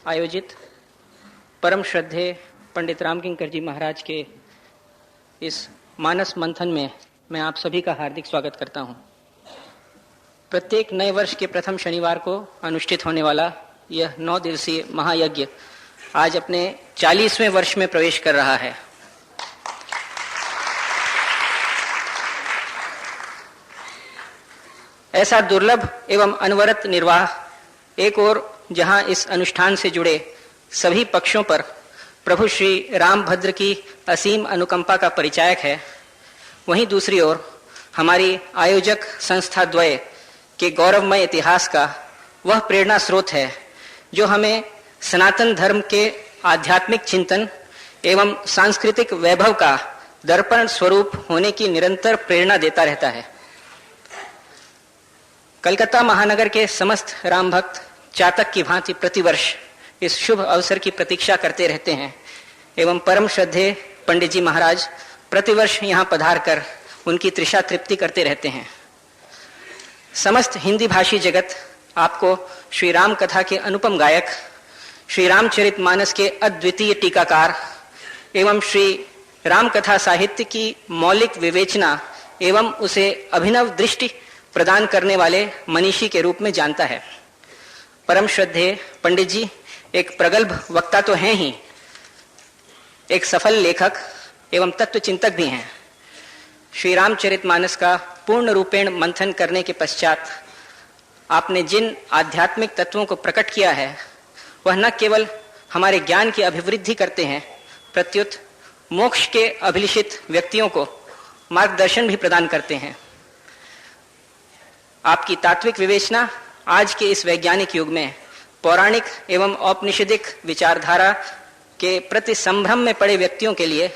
आयोजित परम श्रद्धेय पंडित रामकिंकर जी महाराज के इस मानस मंथन में मैं आप सभी का हार्दिक स्वागत करता हूं। प्रत्येक नए वर्ष के प्रथम शनिवार को अनुष्ठित होने वाला यह 9 दिवसीय महायज्ञ आज अपने 40वें वर्ष में प्रवेश कर रहा है। ऐसा दुर्लभ एवं अनवरत निर्वाह एक ओर जहां इस अनुष्ठान से जुड़े सभी पक्षों पर प्रभु श्री रामभद्र की असीम अनुकंपा का परिचायक है, वहीं दूसरी ओर हमारी आयोजक संस्था द्वय के गौरवमय इतिहास का वह प्रेरणा स्रोत है जो हमें सनातन धर्म के आध्यात्मिक चिंतन एवं सांस्कृतिक वैभव का दर्पण स्वरूप होने की निरंतर प्रेरणा देता रहता है। कलकत्ता महानगर के समस्त राम भक्त चातक की भांति प्रतिवर्ष इस शुभ अवसर की प्रतीक्षा करते रहते हैं एवं परम श्रद्धेय पंडित जी महाराज प्रतिवर्ष यहाँ पधार कर उनकी तृषा तृप्ति करते रहते हैं। समस्त हिंदी भाषी जगत आपको श्री राम कथा के अनुपम गायक, श्री रामचरितमानस के अद्वितीय टीकाकार एवं श्री राम कथा साहित्य की मौलिक विवेचना एवं उसे अभिनव दृष्टि प्रदान करने वाले मनीषी के रूप में जानता है। परम श्रद्धेय पंडित जी एक प्रगल्भ वक्ता तो हैं ही, एक सफल लेखक एवं तत्व चिंतक भी हैं। श्री रामचरितमानस का पूर्ण रूपेण मंथन करने के पश्चात आपने जिन आध्यात्मिक तत्वों को प्रकट किया है वह न केवल हमारे ज्ञान की अभिवृद्धि करते हैं, प्रत्युत मोक्ष के अभिलषित व्यक्तियों को मार्गदर्शन भी प्रदान करते हैं। आपकी तात्विक विवेचना आज के इस वैज्ञानिक युग में पौराणिक एवं औपनिषदिक विचारधारा के प्रति संभ्रम में पड़े व्यक्तियों के लिए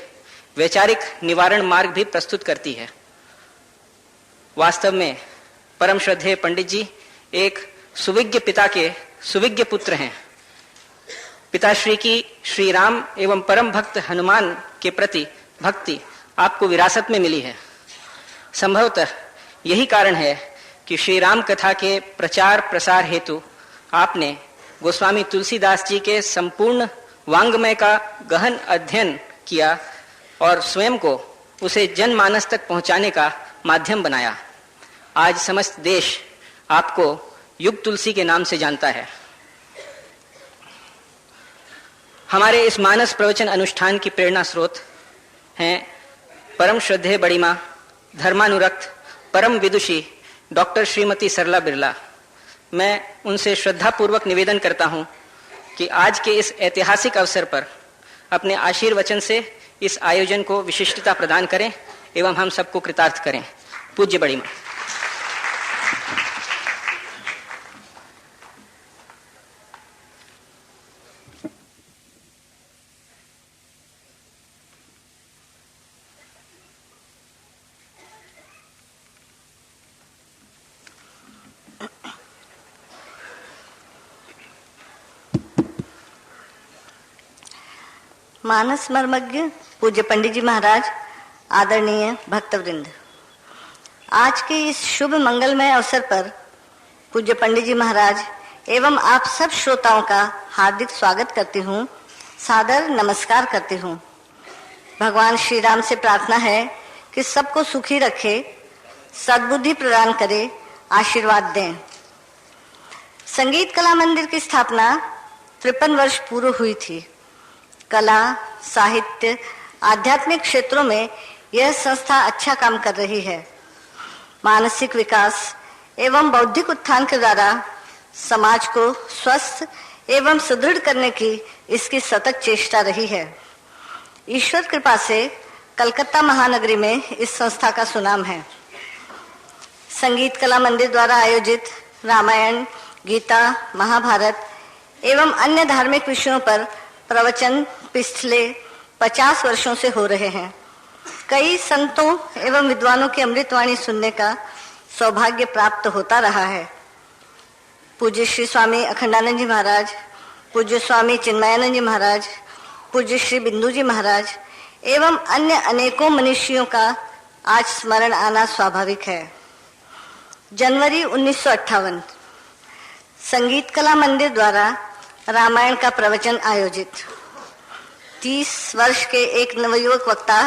वैचारिक निवारण मार्ग भी प्रस्तुत करती है। वास्तव में परम श्रद्धेय पंडित जी एक सुविज्ञ पिता के सुविज्ञ पुत्र हैं। पिताश्री की श्री राम एवं परम भक्त हनुमान के प्रति भक्ति आपको विरासत में मिली है। संभवतः यही कारण है कि श्री राम कथा के प्रचार प्रसार हेतु आपने गोस्वामी तुलसीदास जी के संपूर्ण वांग्मय का गहन अध्ययन किया और स्वयं को उसे जनमानस तक पहुंचाने का माध्यम बनाया। आज समस्त देश आपको युग तुलसी के नाम से जानता है। हमारे इस मानस प्रवचन अनुष्ठान की प्रेरणा स्रोत हैं परम श्रद्धेय बड़ी मां, धर्मानुरक्त, परम विदुषी डॉक्टर श्रीमती सरला बिरला। मैं उनसे श्रद्धापूर्वक निवेदन करता हूं कि आज के इस ऐतिहासिक अवसर पर अपने आशीर्वचन से इस आयोजन को विशिष्टता प्रदान करें एवं हम सबको कृतार्थ करें। पूज्य बड़ी मां। मानस मर्मज्ञ पूज्य पंडित जी महाराज, आदरणीय भक्तवृंद, आज के इस शुभ मंगलमय अवसर पर पूज्य पंडित जी महाराज एवं आप सब श्रोताओं का हार्दिक स्वागत करती हूँ, सादर नमस्कार करती हूँ। भगवान श्री राम से प्रार्थना है कि सबको सुखी रखे, सद्बुद्धि प्रदान करे, आशीर्वाद दें। संगीत कला मंदिर की स्थापना 53 वर्ष पूर्व हुई थी। कला, साहित्य, आध्यात्मिक क्षेत्रों में यह संस्था अच्छा काम कर रही है। मानसिक विकास एवं बौद्धिक उत्थान के द्वारा समाज को स्वस्थ एवं सुदृढ़ करने की इसकी सतत चेष्टा रही है। ईश्वर कृपा से कलकत्ता महानगरी में इस संस्था का सुनाम है। संगीत कला मंदिर द्वारा आयोजित रामायण, गीता, महाभारत एवं अन्य धार्मिक विषयों पर प्रवचन पिछले 50 वर्षों से हो रहे हैं। कई संतों एवं विद्वानों की अमृतवाणी सुनने का सौभाग्य प्राप्त होता रहा है। पूज्य श्री स्वामी अखंडानंद जी महाराज, पूज्य स्वामी चिन्मयानंद जी महाराज, पूज्य श्री बिंदु जी महाराज एवं अन्य अनेकों मनीषियों का आज स्मरण आना स्वाभाविक है। जनवरी 1958 संगीत कला मंदिर द्वारा रामायण का प्रवचन आयोजित। 30 वर्ष के एक नवयुवक वक्ता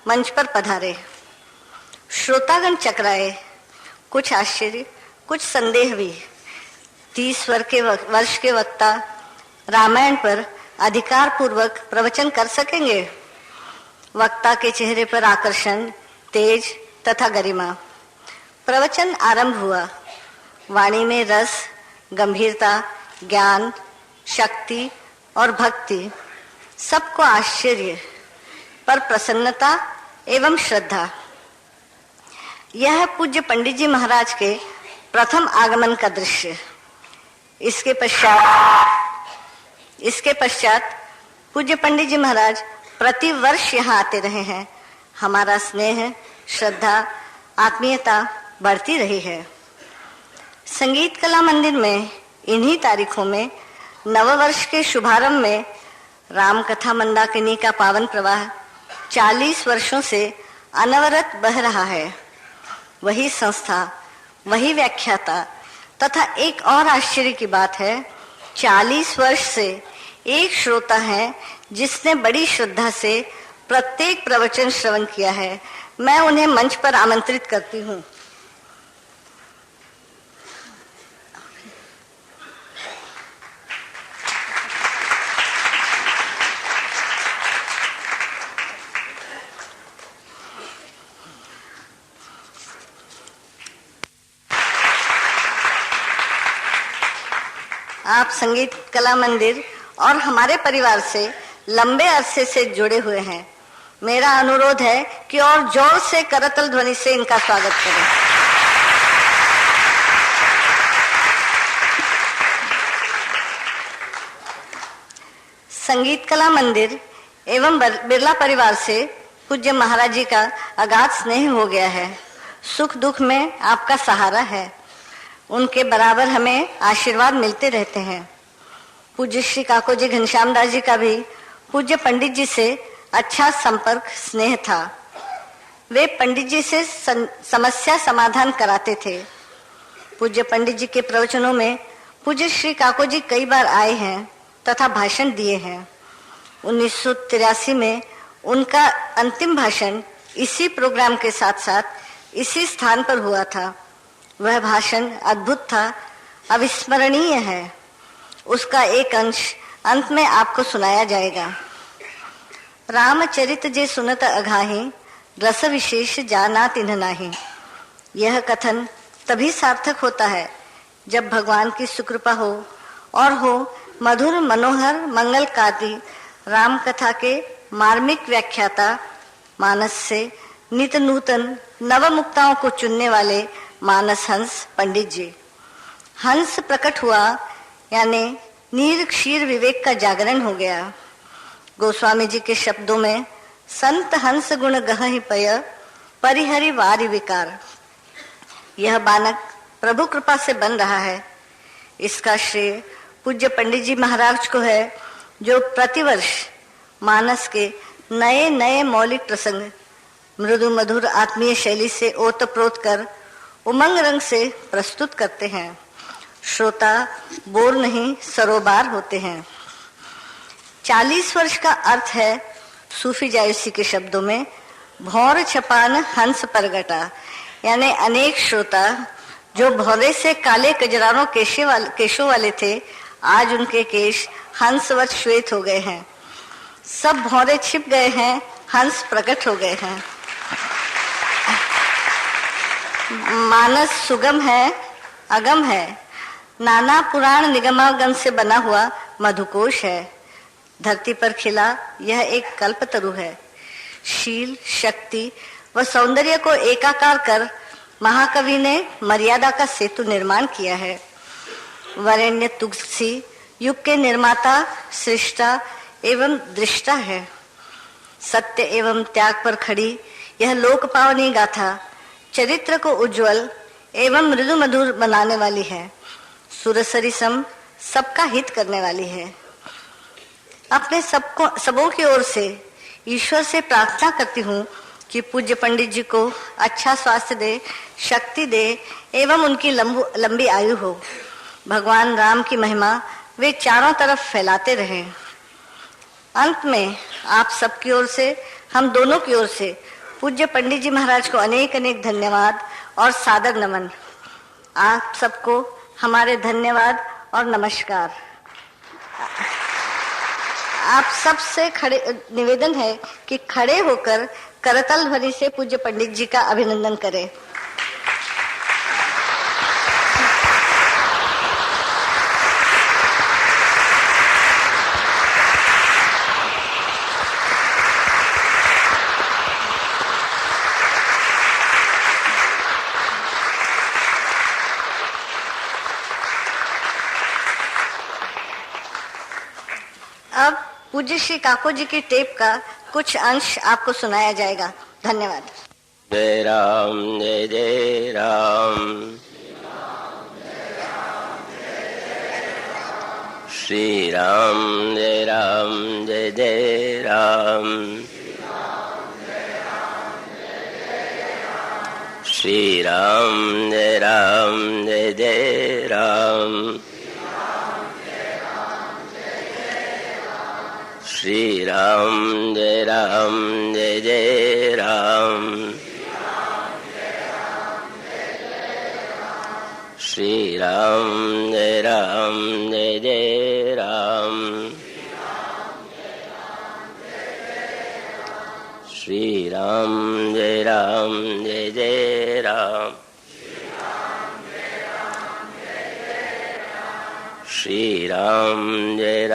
मंच पर पधारे। श्रोतागण चकराए, कुछ आश्चर्य, कुछ संदेह भी। 30 वर्ष के वक्ता रामायण पर अधिकार पूर्वक प्रवचन कर सकेंगे? वक्ता के चेहरे पर आकर्षण, तेज तथा गरिमा। प्रवचन आरंभ हुआ। वाणी में रस, गंभीरता, ज्ञान, शक्ति और भक्ति, सबको आश्चर्य पर प्रसन्नता एवं श्रद्धा। यह पूज्य पंडित जी महाराज के प्रथम आगमन का दृश्य। इसके पश्चात पूज्य पंडित जी महाराज प्रति वर्ष यहाँ आते रहे हैं। हमारा स्नेह, श्रद्धा, आत्मीयता बढ़ती रही है। संगीत कला मंदिर में इन्हीं तारीखों में नववर्ष के शुभारंभ में राम कथा मंदाकिनी का पावन प्रवाह 40 वर्षों से अनवरत बह रहा है। वही संस्था, वही व्याख्याता तथा एक और आश्चर्य की बात है, 40 वर्ष से एक श्रोता है जिसने बड़ी श्रद्धा से प्रत्येक प्रवचन श्रवण किया है। मैं उन्हें मंच पर आमंत्रित करती हूँ। आप संगीत कला मंदिर और हमारे परिवार से लंबे अरसे से जुड़े हुए हैं। मेरा अनुरोध है कि और जोर से करतल ध्वनि से इनका स्वागत करें। संगीत कला मंदिर एवं बिरला परिवार से पूज्य महाराज जी का अगाध स्नेह हो गया है। सुख दुख में आपका सहारा है। उनके बराबर हमें आशीर्वाद मिलते रहते हैं। पूज्य श्री काको जी घनश्याम दास जी का भी पूज्य पंडित जी से अच्छा संपर्क, स्नेह था। वे पंडित जी से समस्या समाधान कराते थे। पूज्य पंडित जी के प्रवचनों में पूज्य श्री काको जी कई बार आए हैं तथा भाषण दिए हैं। 1983 में उनका अंतिम भाषण इसी प्रोग्राम के साथ साथ इसी स्थान पर हुआ था। वह भाषण अद्भुत था, अविस्मरणीय है। उसका एक अंश अंत में आपको सुनाया जाएगा। रामचरित जे सुनत अघाही, रस विशेष जाना तिन्ह नाही। यह कथन तभी सार्थक होता है जब भगवान की सुकृपा हो और हो मधुर मनोहर मंगलकारी राम कथा के मार्मिक व्याख्याता, मानस से नित नूतन नव मुक्ताओं को चुनने वाले मानस हंस पंडित जी। हंस प्रकट हुआ यानी नीर क्षीर विवेक का जागरण हो गया। गोस्वामी जी के शब्दों में संत हंस गुण गहि पय, परिहरि वारि विकार। यह बालक प्रभु कृपा से बन रहा है। इसका श्रेय पूज्य पंडित जी महाराज को है, जो प्रतिवर्ष मानस के नए नए मौलिक प्रसंग मृदु मधुर आत्मीय शैली से ओतप्रोत कर उमंग रंग से प्रस्तुत करते हैं। श्रोता बोर नहीं, सरोबार होते हैं। 40 वर्ष का अर्थ है सूफी जायूसी के शब्दों में भौर छपान हंस परगटा, यानी अनेक श्रोता जो भौरे से काले कजरारों केशों वाले थे, आज उनके केश हंसवत श्वेत हो गए हैं। सब भौरे छिप गए हैं, हंस प्रकट हो गए हैं। मानस सुगम है, अगम है, नाना पुराण निगमागम से बना हुआ मधुकोश है। धरती पर खिला यह एक कल्पतरु है। शील, शक्ति व सौंदर्य को एकाकार कर महाकवि ने मर्यादा का सेतु निर्माण किया है। वरेण्य तुलसी युग के निर्माता, सृष्टा एवं दृष्टा है। सत्य एवं त्याग पर खड़ी यह लोक पावनी गाथा चरित्र को उज्जवल एवं मृदु मधुर बनाने वाली है। सुरसरी सम सबका हित करने वाली है। अपने सबों की ओर से ईश्वर से प्रार्थना करती हूँ कि पूज्य पंडित जी को अच्छा स्वास्थ्य दे, शक्ति दे एवं उनकी लंबी आयु हो। भगवान राम की महिमा वे चारों तरफ फैलाते रहें। अंत में आप सबकी ओर से, हम दोनों की ओर से पूज्य पंडित जी महाराज को अनेक अनेक धन्यवाद और सादर नमन। आप सबको हमारे धन्यवाद और नमस्कार। आप सबसे खड़े निवेदन है कि खड़े होकर करताल ध्वनि से पूज्य पंडित जी का अभिनंदन करें। अब पूज्य श्री काको जी की टेप का कुछ अंश आपको सुनाया जाएगा। धन्यवाद। जय राम जय जय राम, श्री राम जय जय राम, श्री राम जय जय राम, श्री राम जय जय राम, श्री राम जय जय राम, श्री राम जय जय राम, श्री राम जय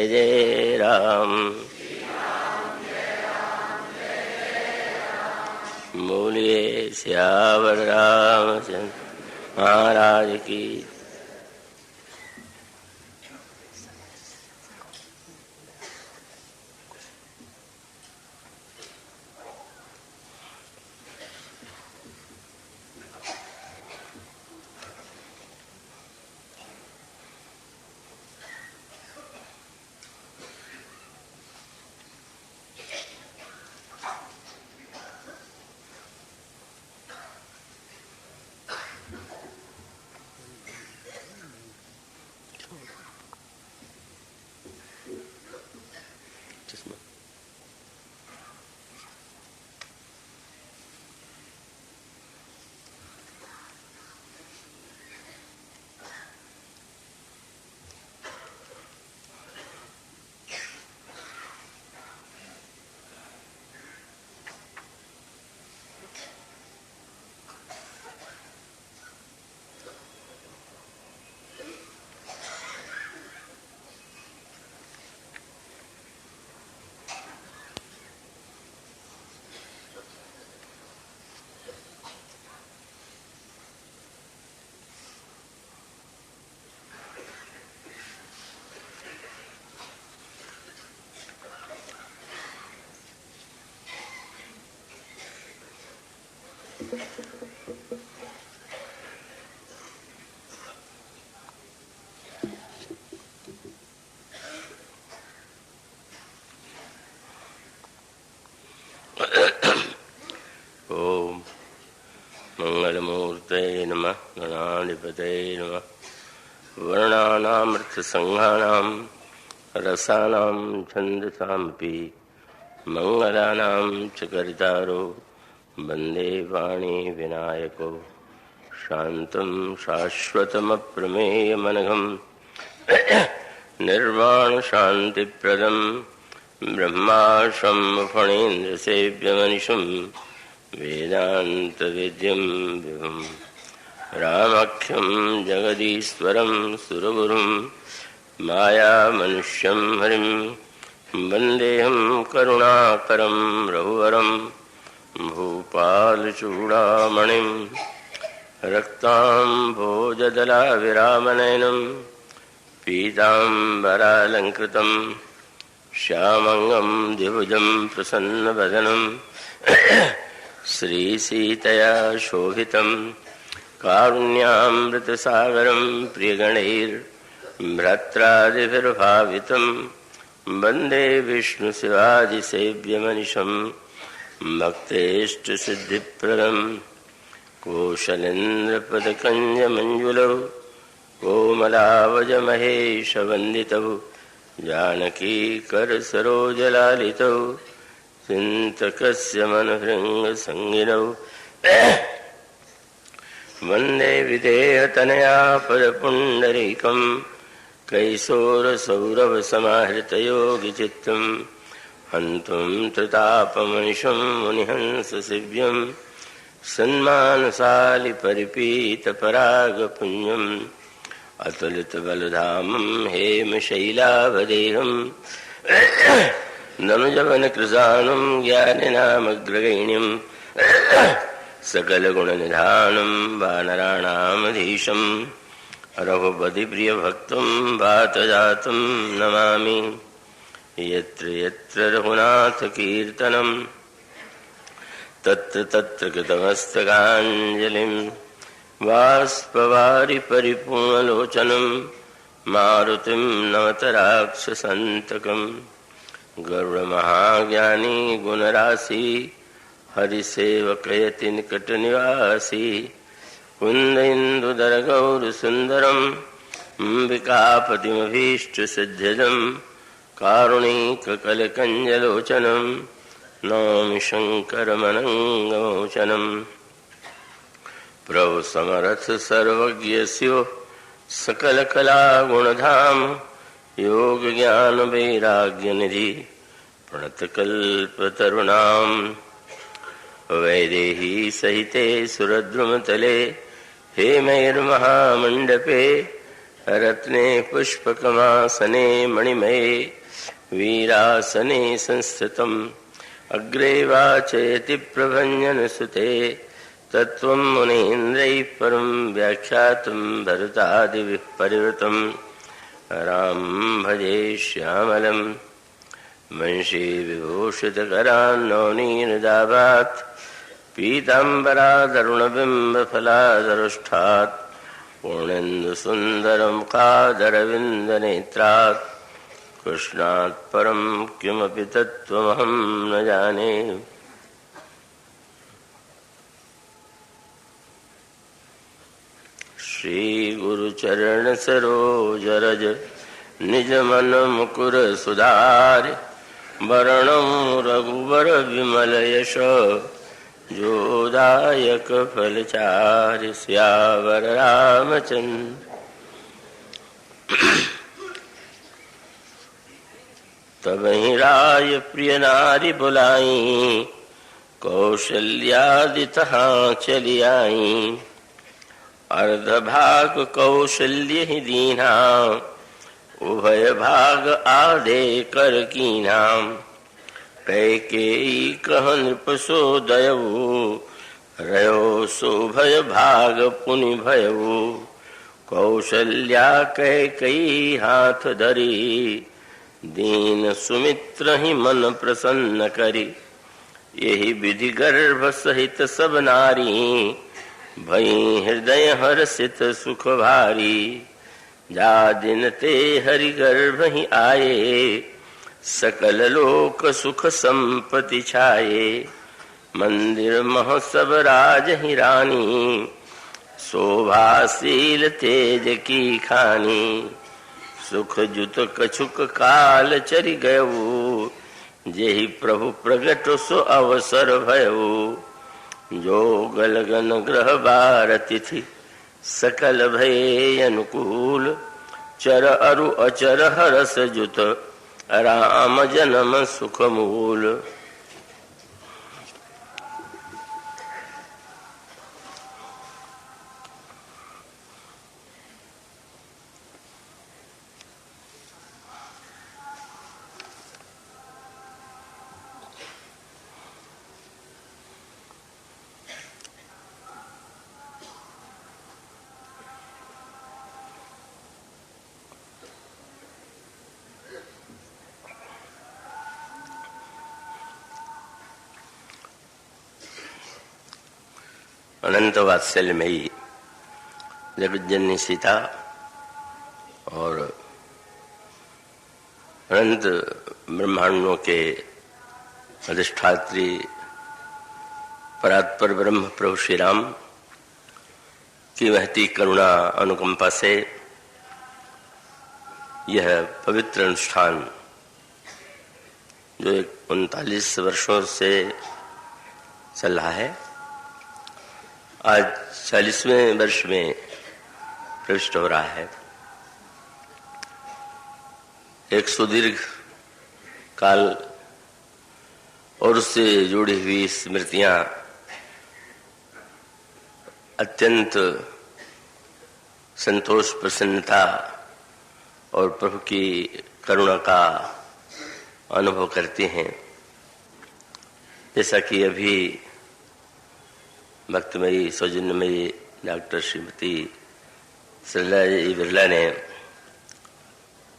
जय राम, बोलिए सियावर रामचंद्र महाराज की। ओम मंगलमूर्ते नमः, गणाधिपते नमः, वर्णानामृतसंहानां रसानां छन्दसामपि मंगलानां च कर्तारो वन्दे वाणी विनायको शान्तं शाश्वतमप्रमेयमनघं निर्वाणशान्तिप्रदं ब्रह्माशं फणीन्द्रसेव्यमनिशं वेदान्तवेद्यं विभुं रामख्यं जगदीश्वरं सुरगुरुं मायामनुष्यं हरिं वन्देऽहं करुणाकरं रघुवरं भूपालचूडामणिं रक्ताम्भोजदलाविरामनयनं पीताम्बरालङ्कृतं श्यामङ्गं द्विभुजं प्रसन्नवदनं श्रीसीतया शोभितं कारुण्यामृतसागरं प्रियगणैर्भ्रात्रादिभिर्भावितं वन्दे विष्णुशिवादिसेव्यमनिशं भक्तेष्टसिद्धिप्रदं कोशलेन्द्रपदकञ्जमञ्जुलौ कोमलावज महेश वंदितौ जानकी कर सरोज लालितौ चिंतकस्य मनोहृंग संगिनौ वंदे विदेहतनया पदपुंडरीकं कैशोरसौरभ समाहृत योगिचित्तं हन्तुं त्रितापमनिशं मुनिहंस शिव्यं सन्मानशालि परिपीत परागपुण्यं अतुलित बलधामं हेमशैलावदेहं ननुजवन कृशानं ज्ञानिनामग्रगण्यं सकलगुणनिधानं वानराणामधीशं रघुपतिप्रियभक्तं वातजातं नमामि। यत्र यत्र रघुनाथकीर्तनं तत्र तत्र कृतमस्तकाञ्जलिं बाष्पवारि परिपूर्णलोचनं मारुतिं नमत राक्षसन्तकं गरुडमहाज्ञानी गुणराशि हरिसेवकयति निकटनिवासी कुन्द इंदुदर गौरसुन्दरं अम्बिकापतिमभीष्टसिद्ध्यदं कारुणिककलकञ्जलोचनं नौमि शङ्करमनङ्गमोचनं प्रभु समर्थ सर्वज्ञस्यो सकलकलागुणधाम योगज्ञानवैराग्यनिधि प्रणतकल्पतरुणां वैदेही सहिते सुरद्रुमतले हेमैर्महामण्डपे रत्ने पुष्पकमासने मणिमये वीरासने संस्थितम् अग्रे वाचयति प्रभञ्जनसुते तत्त्वं मुनीन्द्रैः परं व्याख्यातं भरतादिभिः परिवृतं रामं भजे श्यामलं वंशी विभूषितकरान्नवनीरदाभात् पीताम्बरादरुणबिम्बफलादरुष्ठात् पूर्णेन्दुसुन्दरमुखादरविन्दनेत्रात् कृष्णात् परं किमपि तत्त्वमहं न जाने। श्री गुरुचरण सरोज रज निज मन मुकुर सुधारि वरणं रघुवर विमल यश जोदायक फलचारि सियावर रामचंद्र। तबहि राय प्रिय नारी बुलाई कौशल्यादि तहाँ चली आई अर्ध भाग कौशल्य ही दीना उभय भाग आदे कर कीना कैकेयी कह नृप सो दयऊ रयो सो भय भाग पुनि भयऊ कौशल्या कैकेयी हाथ धरी दीन सुमित्र ही मन प्रसन्न करी यही विधि गर्भ सहित सब नारी भई हृदय हर्षित सुख भारी जा दिन ते हरि गर्भ ही आए सकल लोक सुख संपत्ति छाए मंदिर महोत्सव राज ही रानी शोभाशील तेज की खानी सुख जुत कछुक काल चरि गयऊ जेहि प्रभु प्रगट सो अवसर भयऊ जो गलगन ग्रह बार तिथि सकल भय अनुकूल चर अरु अचर हरस जुत राम जन्म सुख मूल। अनंत वात्सल्यमयी जगज्जननी सीता और अनंत ब्रह्मांडों के अधिष्ठात्री परात्पर ब्रह्म प्रभु श्री राम की महती करुणा अनुकंपा से यह पवित्र अनुष्ठान जो 39 वर्षों से चल रहा है, आज 40वें वर्ष में प्रविष्ट हो रहा है। एक सुदीर्घ काल और उससे जुड़ी हुई स्मृतियां अत्यंत संतोष, प्रसन्नता और प्रभु की करुणा का अनुभव करते हैं। जैसा कि अभी भक्तमयी सौजन्यमयी डॉक्टर श्रीमती सरला जी बिरला ने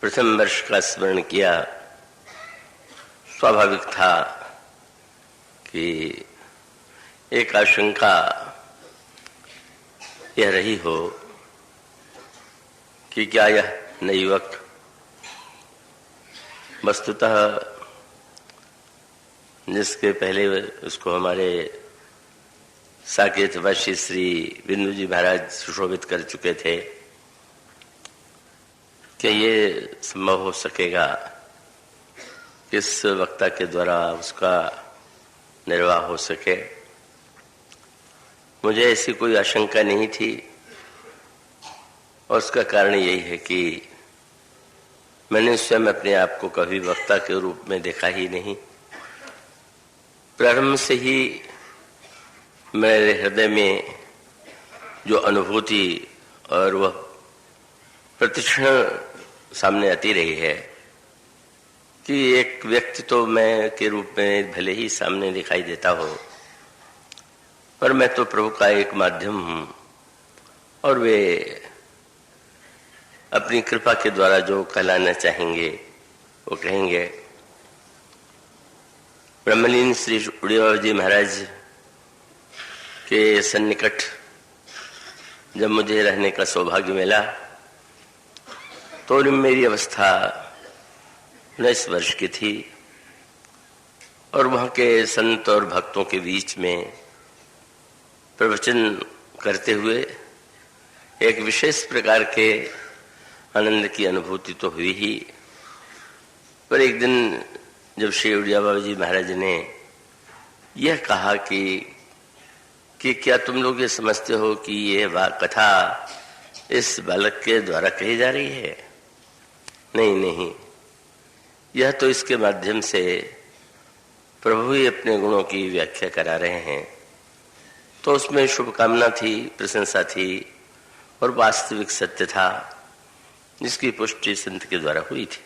प्रथम वर्ष का स्मरण किया, स्वाभाविक था कि एक आशंका यह रही हो कि क्या यह नए युवक वस्तुतः जिसके पहले उसको हमारे साकेतवासी श्री बिंदु जी महाराज सुशोभित कर चुके थे, क्या ये संभव हो सकेगा कि इस वक्ता के द्वारा उसका निर्वाह हो सके। मुझे ऐसी कोई आशंका नहीं थी और उसका कारण यही है कि मैंने स्वयं अपने आप को कभी वक्ता के रूप में देखा ही नहीं। प्रारंभ से ही मेरे हृदय में जो अनुभूति और वह प्रतिक्षण सामने आती रही है कि एक व्यक्ति तो मैं के रूप में भले ही सामने दिखाई देता हो, पर मैं तो प्रभु का एक माध्यम हूँ और वे अपनी कृपा के द्वारा जो कहलाना चाहेंगे वो कहेंगे। ब्रह्मलीन श्री उड़िया बाबा जी महाराज के सन्निकट जब मुझे रहने का सौभाग्य मिला तो मेरी अवस्था 19 वर्ष की थी और वहाँ के संत और भक्तों के बीच में प्रवचन करते हुए एक विशेष प्रकार के आनंद की अनुभूति तो हुई ही, पर एक दिन जब श्री उड़िया बाबा जी महाराज ने यह कहा कि क्या तुम लोग ये समझते हो कि ये कथा इस बालक के द्वारा कही जा रही है? नहीं, यह तो इसके माध्यम से प्रभु ही अपने गुणों की व्याख्या करा रहे हैं। तो उसमें शुभकामना थी, प्रशंसा थी और वास्तविक सत्य था जिसकी पुष्टि संत के द्वारा हुई थी।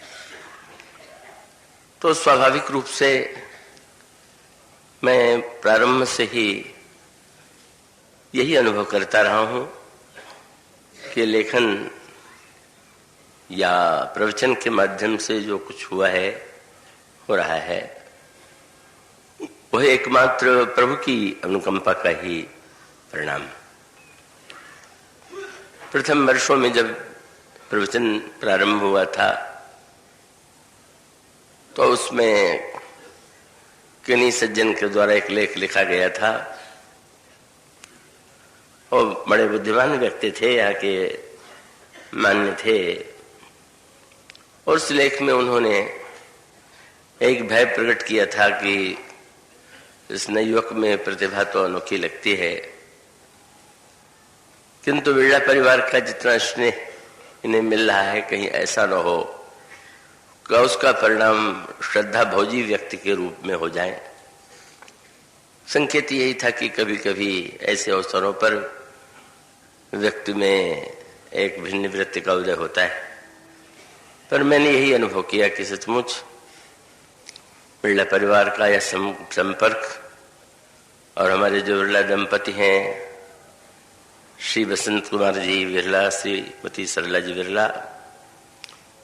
तो स्वाभाविक रूप से मैं प्रारंभ से ही यही अनुभव करता रहा हूं कि लेखन या प्रवचन के माध्यम से जो कुछ हुआ है, हो रहा है, वह एकमात्र प्रभु की अनुकंपा का ही परिणाम। प्रथम वर्षों में जब प्रवचन प्रारंभ हुआ था तो उसमें किन्हीं सज्जन के द्वारा एक लेख लिखा गया था और बड़े बुद्धिमान व्यक्ति थे, यहाँ के मान्य थे, और उस लेख में उन्होंने एक भय प्रकट किया था कि इस नए युवक में प्रतिभा तो अनोखी लगती है, किंतु बिरला परिवार का जितना स्नेह इन्हें मिल रहा है कहीं ऐसा न हो कि उसका परिणाम श्रद्धा भोजी व्यक्ति के रूप में हो जाए। संकेत यही था कि कभी कभी ऐसे अवसरों पर व्यक्ति में एक भिन्न वृत्ति का उदय होता है, पर मैंने यही अनुभव किया कि सचमुच बिरला परिवार का यह संपर्क और हमारे जो बिरला दंपति हैं, श्री बसंत कुमार जी बिरला, श्रीमती सरला जी बिरला,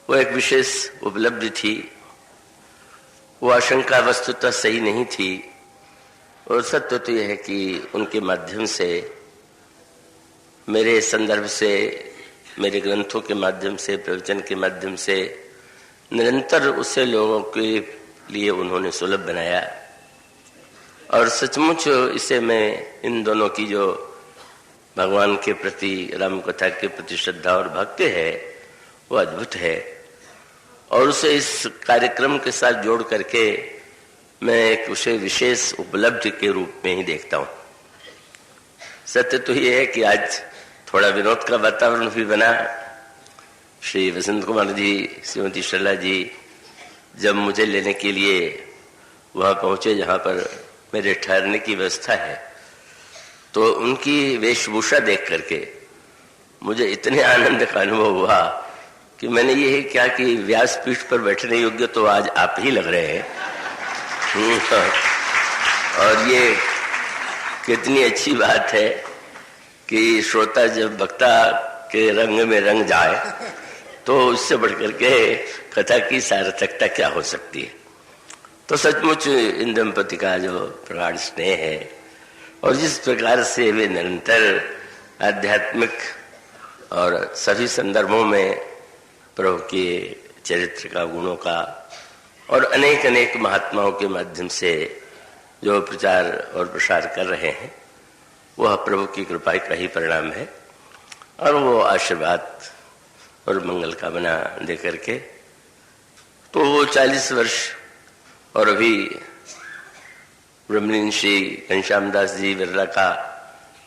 वो एक विशेष उपलब्धि थी। वो आशंका वस्तुतः सही नहीं थी और सत्य तो यह है कि उनके माध्यम से, मेरे संदर्भ से, मेरे ग्रंथों के माध्यम से, प्रवचन के माध्यम से निरंतर उसे लोगों के लिए उन्होंने सुलभ बनाया। और सचमुच इसे मैं इन दोनों की जो भगवान के प्रति, राम कथा के प्रति श्रद्धा और भक्ति है वो अद्भुत है। और उसे इस कार्यक्रम के साथ जोड़ करके मैं एक उसे विशेष उपलब्धि के रूप में ही देखता हूँ। सत्य तो ये है कि आज थोड़ा विनोद का वातावरण भी बना। श्री वसंत कुमार जी, श्रीमती शर्ला जी जब मुझे लेने के लिए वहाँ पहुँचे जहाँ पर मेरे ठहरने की व्यवस्था है, तो उनकी वेशभूषा देख करके मुझे इतने आनंद का अनुभव हुआ कि मैंने ये क्या कि व्यासपीठ पर बैठने योग्य तो आज आप ही लग रहे हैं। और ये कितनी अच्छी बात है कि श्रोता जब वक्ता के रंग में रंग जाए तो उससे बढ़कर के कथा की सार्थकता क्या हो सकती है। तो सचमुच इन दंपति का जो प्रगाढ़ स्नेह है और जिस प्रकार से वे निरंतर आध्यात्मिक और सभी संदर्भों में प्रभु के चरित्र का, गुणों का और अनेक अनेक महात्माओं के माध्यम से जो प्रचार और प्रसार कर रहे हैं, वह प्रभु की कृपा का ही परिणाम है। और वो आशीर्वाद और मंगल कामना दे करके तो वो 40 वर्ष और अभी ब्रह्मलीन श्री घनश्याम दास जी बिरला का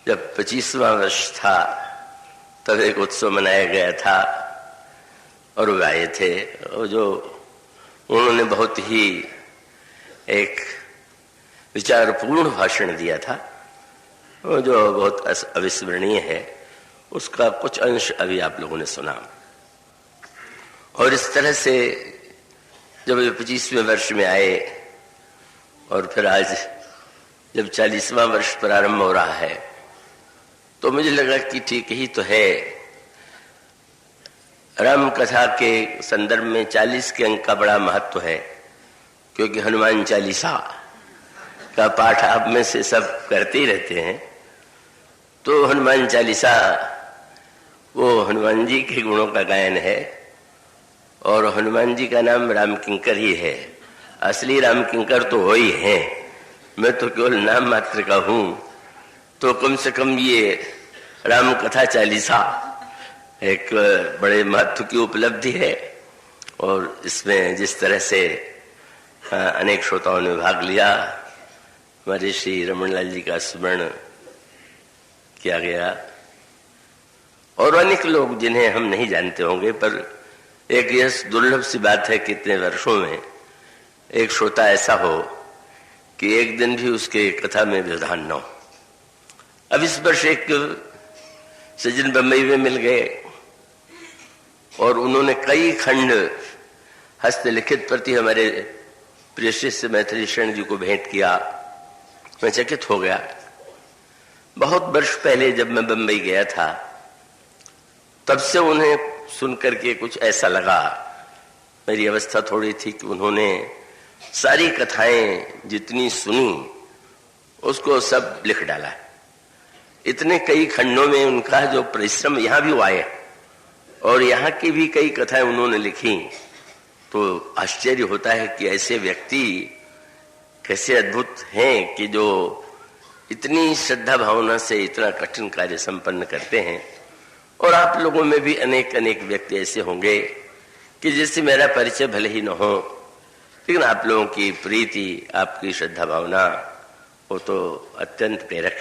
जब 25वां वर्ष था तब एक उत्सव मनाया गया था और वो आए थे। और जो उन्होंने बहुत ही एक विचारपूर्ण भाषण दिया था, वो जो बहुत अविस्मरणीय है, उसका कुछ अंश अभी आप लोगों ने सुना। और इस तरह से जब वे 25वें वर्ष में आए और फिर आज जब 40वां वर्ष प्रारंभ हो रहा है, तो मुझे लगा कि ठीक ही तो है। राम कथा के संदर्भ में 40 के अंक का बड़ा महत्व है, क्योंकि हनुमान चालीसा का पाठ आप में से सब करते ही रहते हैं। तो हनुमान चालीसा वो हनुमान जी के गुणों का गायन है और हनुमान जी का नाम राम किंकर ही है। असली राम किंकर तो वही हैं, मैं तो केवल नाम मात्र का हूँ। तो कम से कम ये राम कथा चालीसा एक बड़े महत्व की उपलब्धि है। और इसमें जिस तरह से अनेक श्रोताओं ने भाग लिया, हमारे श्री रमणलाल जी का स्मरण किया गया और अनेक लोग जिन्हें हम नहीं जानते होंगे, पर एक यह दुर्लभ सी बात है कि इतने वर्षों में एक श्रोता ऐसा हो कि एक दिन भी उसके कथा में व्यवधान न हो। अब इस वर्ष एक सज्जन बम्बई में मिल गए और उन्होंने कई खंड हस्तलिखित प्रति हमारे प्रिय शिष्य मैथिली शरण जी को भेंट किया। मैं चकित हो गया। बहुत वर्ष पहले जब मैं बम्बई गया था, तब से उन्हें सुन करके कुछ ऐसा लगा, मेरी अवस्था थोड़ी थी कि उन्होंने सारी कथाएं जितनी सुनी उसको सब लिख डाला। इतने कई खंडों में उनका जो परिश्रम, यहाँ भी आए और यहाँ की भी कई कथाएं उन्होंने लिखी। तो आश्चर्य होता है कि ऐसे व्यक्ति कैसे अद्भुत हैं कि जो इतनी श्रद्धा भावना से इतना कठिन कार्य संपन्न करते हैं। और आप लोगों में भी अनेक अनेक व्यक्ति ऐसे होंगे कि जिससे मेरा परिचय भले ही न हो, लेकिन आप लोगों की प्रीति, आपकी श्रद्धा भावना, वो तो अत्यंत प्रेरक।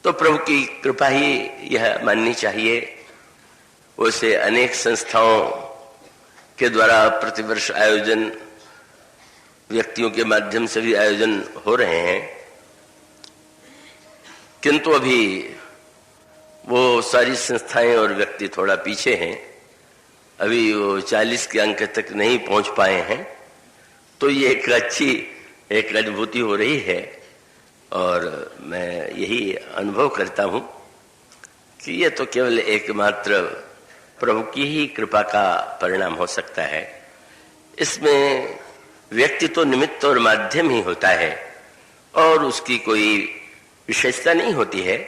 तो प्रभु की कृपा ही यह माननी चाहिए। वैसे अनेक संस्थाओं के द्वारा प्रतिवर्ष आयोजन, व्यक्तियों के माध्यम से भी आयोजन हो रहे हैं, किंतु अभी वो सारी संस्थाएं और व्यक्ति थोड़ा पीछे हैं। अभी वो 40 के अंक तक नहीं पहुंच पाए हैं। तो ये एक अच्छी एक अनुभूति हो रही है और मैं यही अनुभव करता हूं कि ये तो केवल एकमात्र प्रभु की ही कृपा का परिणाम हो सकता है। इसमें व्यक्ति तो निमित्त और माध्यम ही होता है और उसकी कोई विशेषता नहीं होती है।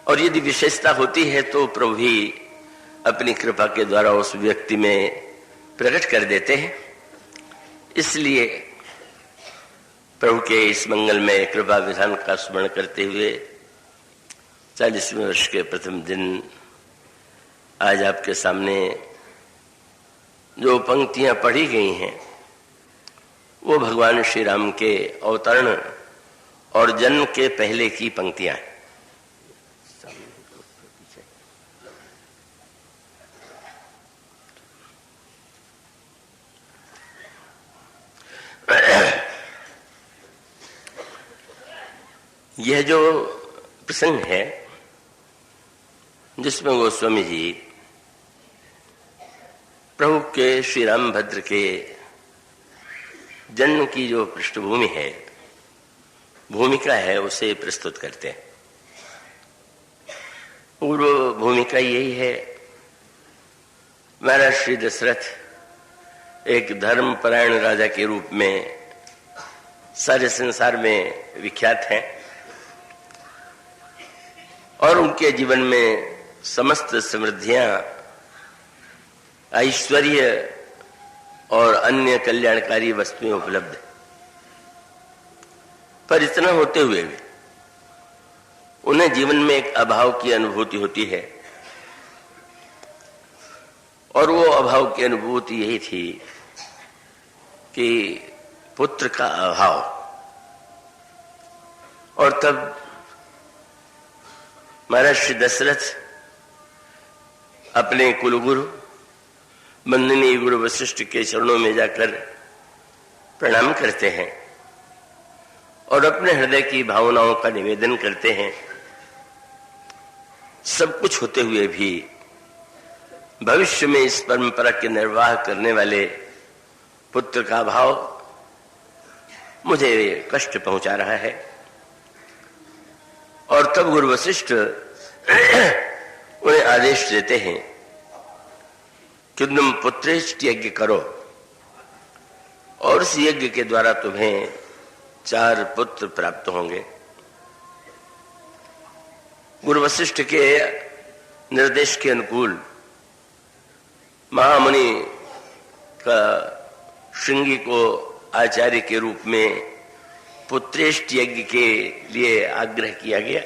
और यदि विशेषता होती है तो प्रभु ही अपनी कृपा के द्वारा उस व्यक्ति में प्रकट कर देते हैं। इसलिए प्रभु के इस मंगल में कृपा विधान का स्मरण करते हुए 40वें वर्ष के प्रथम दिन आज आपके सामने जो पंक्तियां पढ़ी गई हैं वो भगवान श्री राम के अवतरण और जन्म के पहले की पंक्तियां हैं। यह जो प्रसंग है जिसमें गोस्वामी जी प्रभु के श्री रामभद्र के जन्म की जो पृष्ठभूमि है, भूमिका है, उसे प्रस्तुत करते हैं। पूर्व भूमिका यही है, महाराज श्री दशरथ एक धर्मपरायण राजा के रूप में सारे संसार में विख्यात हैं और उनके जीवन में समस्त समृद्धियां, ऐश्वर्य और अन्य कल्याणकारी वस्तुएं उपलब्ध, पर इतना होते हुए भी उन्हें जीवन में एक अभाव की अनुभूति होती है और वो अभाव की अनुभूति यही थी कि पुत्र का अभाव। और तब महाराज श्री दशरथ अपने कुलगुरु वंदनीय गुरु वशिष्ठ के चरणों में जाकर प्रणाम करते हैं और अपने हृदय की भावनाओं का निवेदन करते हैं। सब कुछ होते हुए भी भविष्य में इस परंपरा के निर्वाह करने वाले पुत्र का अभाव मुझे कष्ट पहुंचा रहा है। और तब गुरु वशिष्ठ उन्हें आदेश देते हैं कि तुम पुत्रेष्ट यज्ञ करो और उस यज्ञ के द्वारा तुम्हें 4 पुत्र प्राप्त होंगे। गुरु वशिष्ठ के निर्देश के अनुकूल महामुनि का श्रृंगी को आचार्य के रूप में पुत्रेष्ट यज्ञ के लिए आग्रह किया गया।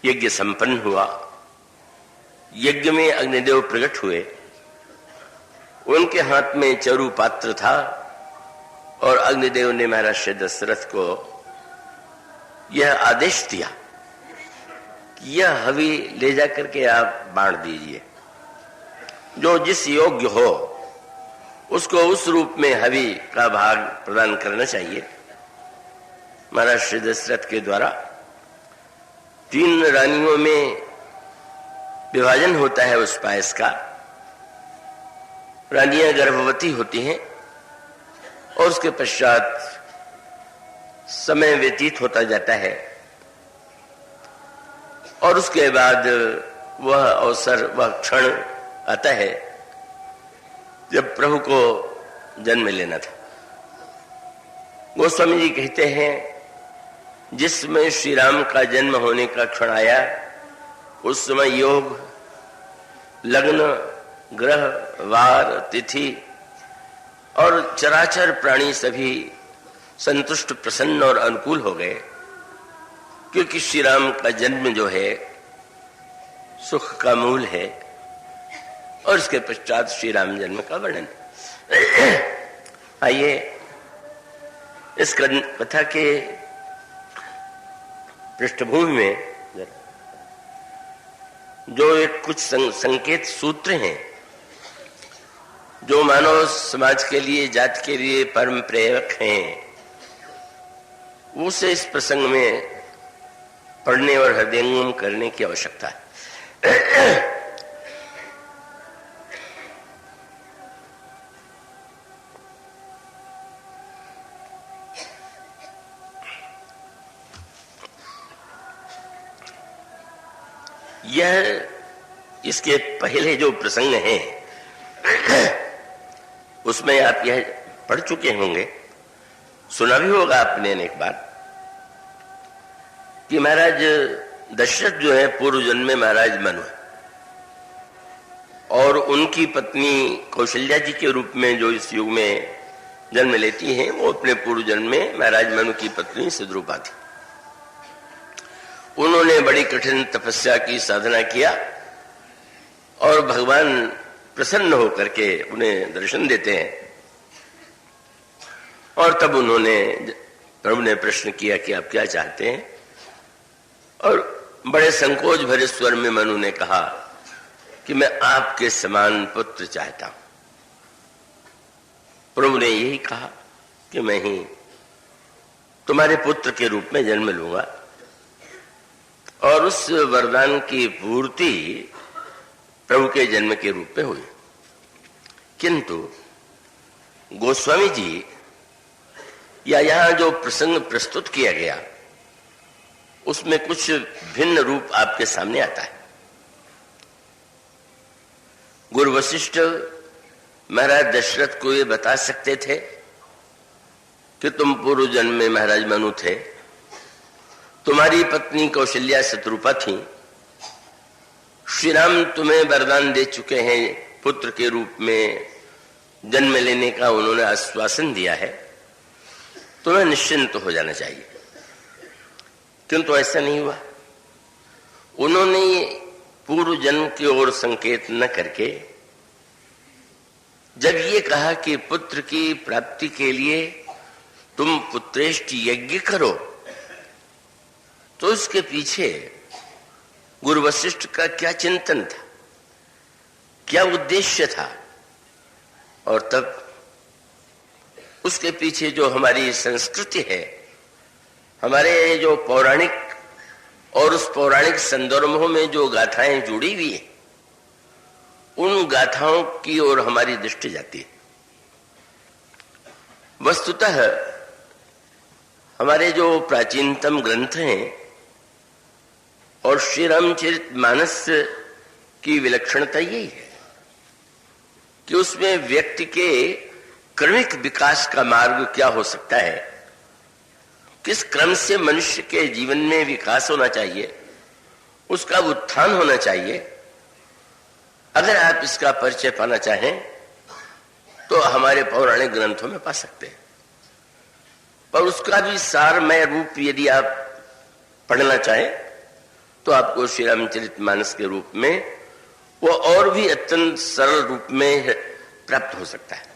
यज्ञ संपन्न हुआ। यज्ञ में अग्निदेव प्रकट हुए। उनके हाथ में चरु पात्र था और अग्निदेव ने महाराज श्री दशरथ को यह आदेश दिया कि यह हवि ले जाकर के आप बांट दीजिए। जो जिस योग्य हो उसको उस रूप में हवि का भाग प्रदान करना चाहिए। महाराज श्री दशरथ के द्वारा 3 रानियों में विभाजन होता है उस पायस का। रानियां गर्भवती होती हैं और उसके पश्चात समय व्यतीत होता जाता है और उसके बाद वह अवसर, वह क्षण आता है जब प्रभु को जन्म लेना था। गोस्वामी जी कहते हैं जिसमें श्री राम का जन्म होने का क्षण आया उस समय योग, लग्न, ग्रह, वार, तिथि और चराचर प्राणी सभी संतुष्ट, प्रसन्न और अनुकूल हो गए, क्योंकि श्री राम का जन्म जो है सुख का मूल है। और इसके पश्चात श्री राम जन्म का वर्णन। आइए इस कथा के पृष्ठभूमि में जो एक कुछ संकेत सूत्र हैं जो मानव समाज के लिए, जाति के लिए परम प्रेरक हैं, उसे इस प्रसंग में पढ़ने और हृदयंगम करने की आवश्यकता है। यह इसके पहले जो प्रसंग हैं उसमें आप यह पढ़ चुके होंगे, सुना भी होगा आपने अनेक बार, कि महाराज दशरथ जो है पूर्व जन्म में महाराज मनु और उनकी पत्नी कौशल्या जी के रूप में जो इस युग में जन्म लेती हैं वो अपने पूर्व जन्म में महाराज मनु की पत्नी सिद्रूपा थी। उन्होंने बड़ी कठिन तपस्या की, साधना किया और भगवान प्रसन्न होकर के उन्हें दर्शन देते हैं। और तब प्रभु ने प्रश्न किया कि आप क्या चाहते हैं, और बड़े संकोच भरे स्वर में मनु ने कहा कि मैं आपके समान पुत्र चाहता हूं। प्रभु ने यही कहा कि मैं ही तुम्हारे पुत्र के रूप में जन्म लूंगा, और उस वरदान की पूर्ति प्रभु के जन्म के रूप में हुई। किंतु गोस्वामी जी या यहां जो प्रसंग प्रस्तुत किया गया उसमें कुछ भिन्न रूप आपके सामने आता है। गुरु वशिष्ठ महाराज दशरथ को ये बता सकते थे कि तुम पूर्व जन्म में महाराज मनु थे, तुम्हारी पत्नी कौशल्या शत्रुपा थी, श्री राम तुम्हें वरदान दे चुके हैं, पुत्र के रूप में जन्म लेने का उन्होंने आश्वासन दिया है, तुम्हें निश्चिंत हो जाना चाहिए। किंतु ऐसा नहीं हुआ। उन्होंने पूर्व जन्म की ओर संकेत न करके जब ये कहा कि पुत्र की प्राप्ति के लिए तुम पुत्रेष्ट यज्ञ करो, तो उसके पीछे गुरु वशिष्ठ का क्या चिंतन था, क्या उद्देश्य था, और तब उसके पीछे जो हमारी संस्कृति है, हमारे जो पौराणिक और उस पौराणिक संदर्भों में जो गाथाएं जुड़ी हुई है, उन गाथाओं की ओर हमारी दृष्टि जाती है। वस्तुतः हमारे जो प्राचीनतम ग्रंथ हैं और श्री रामचरितमानस की विलक्षणता यही है कि उसमें व्यक्ति के क्रमिक विकास का मार्ग क्या हो सकता है, किस क्रम से मनुष्य के जीवन में विकास होना चाहिए, उसका उत्थान होना चाहिए। अगर आप इसका परिचय पाना चाहें तो हमारे पौराणिक ग्रंथों में पा सकते हैं, पर उसका भी सारमय रूप यदि आप पढ़ना चाहें तो आपको श्री रामचरितमानस के रूप में वो और भी अत्यंत सरल रूप में प्राप्त हो सकता है।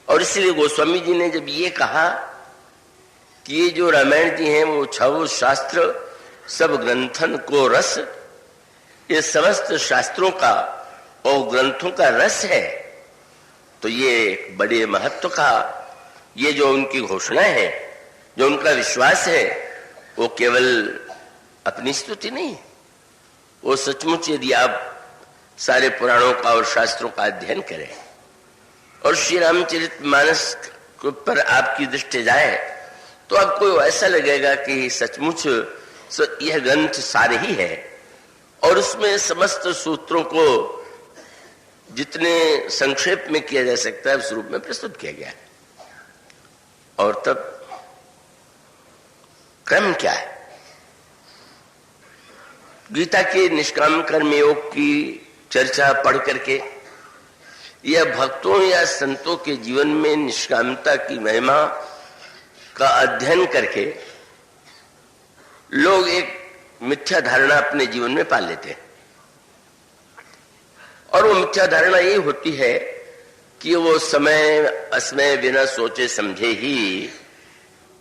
और इसलिए गोस्वामी जी ने जब ये कहा कि ये जो रामायण जी हैं वो छह शास्त्र सब ग्रंथन को रस, ये समस्त शास्त्रों का और ग्रंथों का रस है, तो ये एक बड़े महत्व का ये जो उनकी घोषणा है, जो उनका विश्वास है, वो केवल अपनी स्तुति नहीं, वो सचमुच यदि आप सारे पुराणों का और शास्त्रों का अध्ययन करें और श्री रामचरितमानस पर आपकी दृष्टि जाए तो आपको ऐसा लगेगा कि सचमुच यह ग्रंथ सारे ही है, और उसमें समस्त सूत्रों को जितने संक्षेप में किया जा सकता है उस रूप में प्रस्तुत किया गया है। और तब क्रम क्या है? गीता के निष्काम कर्म योग की चर्चा पढ़ करके या भक्तों या संतों के जीवन में निष्कामता की महिमा का अध्ययन करके लोग एक मिथ्या धारणा अपने जीवन में पाल लेते हैं, और वो मिथ्या धारणा ये होती है कि वो समय असमय बिना सोचे समझे ही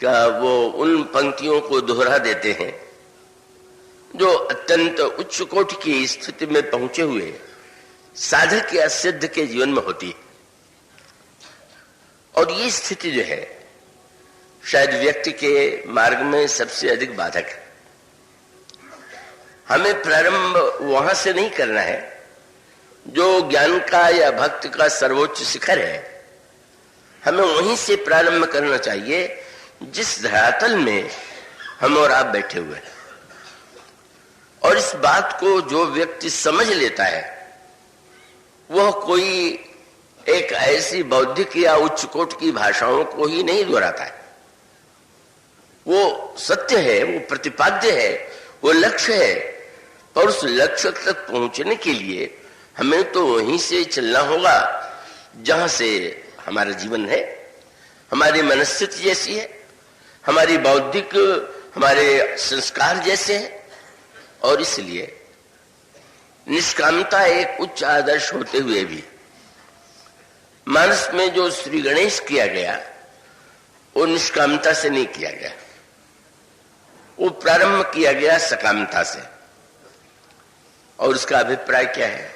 का वो उन पंक्तियों को दोहरा देते हैं जो अत्यंत उच्च कोटि की स्थिति में पहुंचे हुए साधक या सिद्ध के जीवन में होती है। और ये स्थिति जो है शायद व्यक्ति के मार्ग में सबसे अधिक बाधक है। हमें प्रारंभ वहां से नहीं करना है जो ज्ञान का या भक्त का सर्वोच्च शिखर है, हमें वहीं से प्रारंभ करना चाहिए जिस धरातल में हम और आप बैठे हुए हैं। और इस बात को जो व्यक्ति समझ लेता है वह कोई एक ऐसी बौद्धिक या उच्च कोट की भाषाओं को ही नहीं दोहराता है। वो सत्य है, वो प्रतिपाद्य है, वो लक्ष्य है, और उस लक्ष्य तक पहुंचने के लिए हमें तो वहीं से चलना होगा जहां से हमारा जीवन है, हमारी मनस्थिति जैसी है, हमारी बौद्धिक हमारे संस्कार जैसे हैं। और इसलिए निष्कामता एक उच्च आदर्श होते हुए भी मानस में जो श्री गणेश किया गया वो निष्कामता से नहीं किया गया, वो प्रारंभ किया गया सकामता से। और उसका अभिप्राय क्या है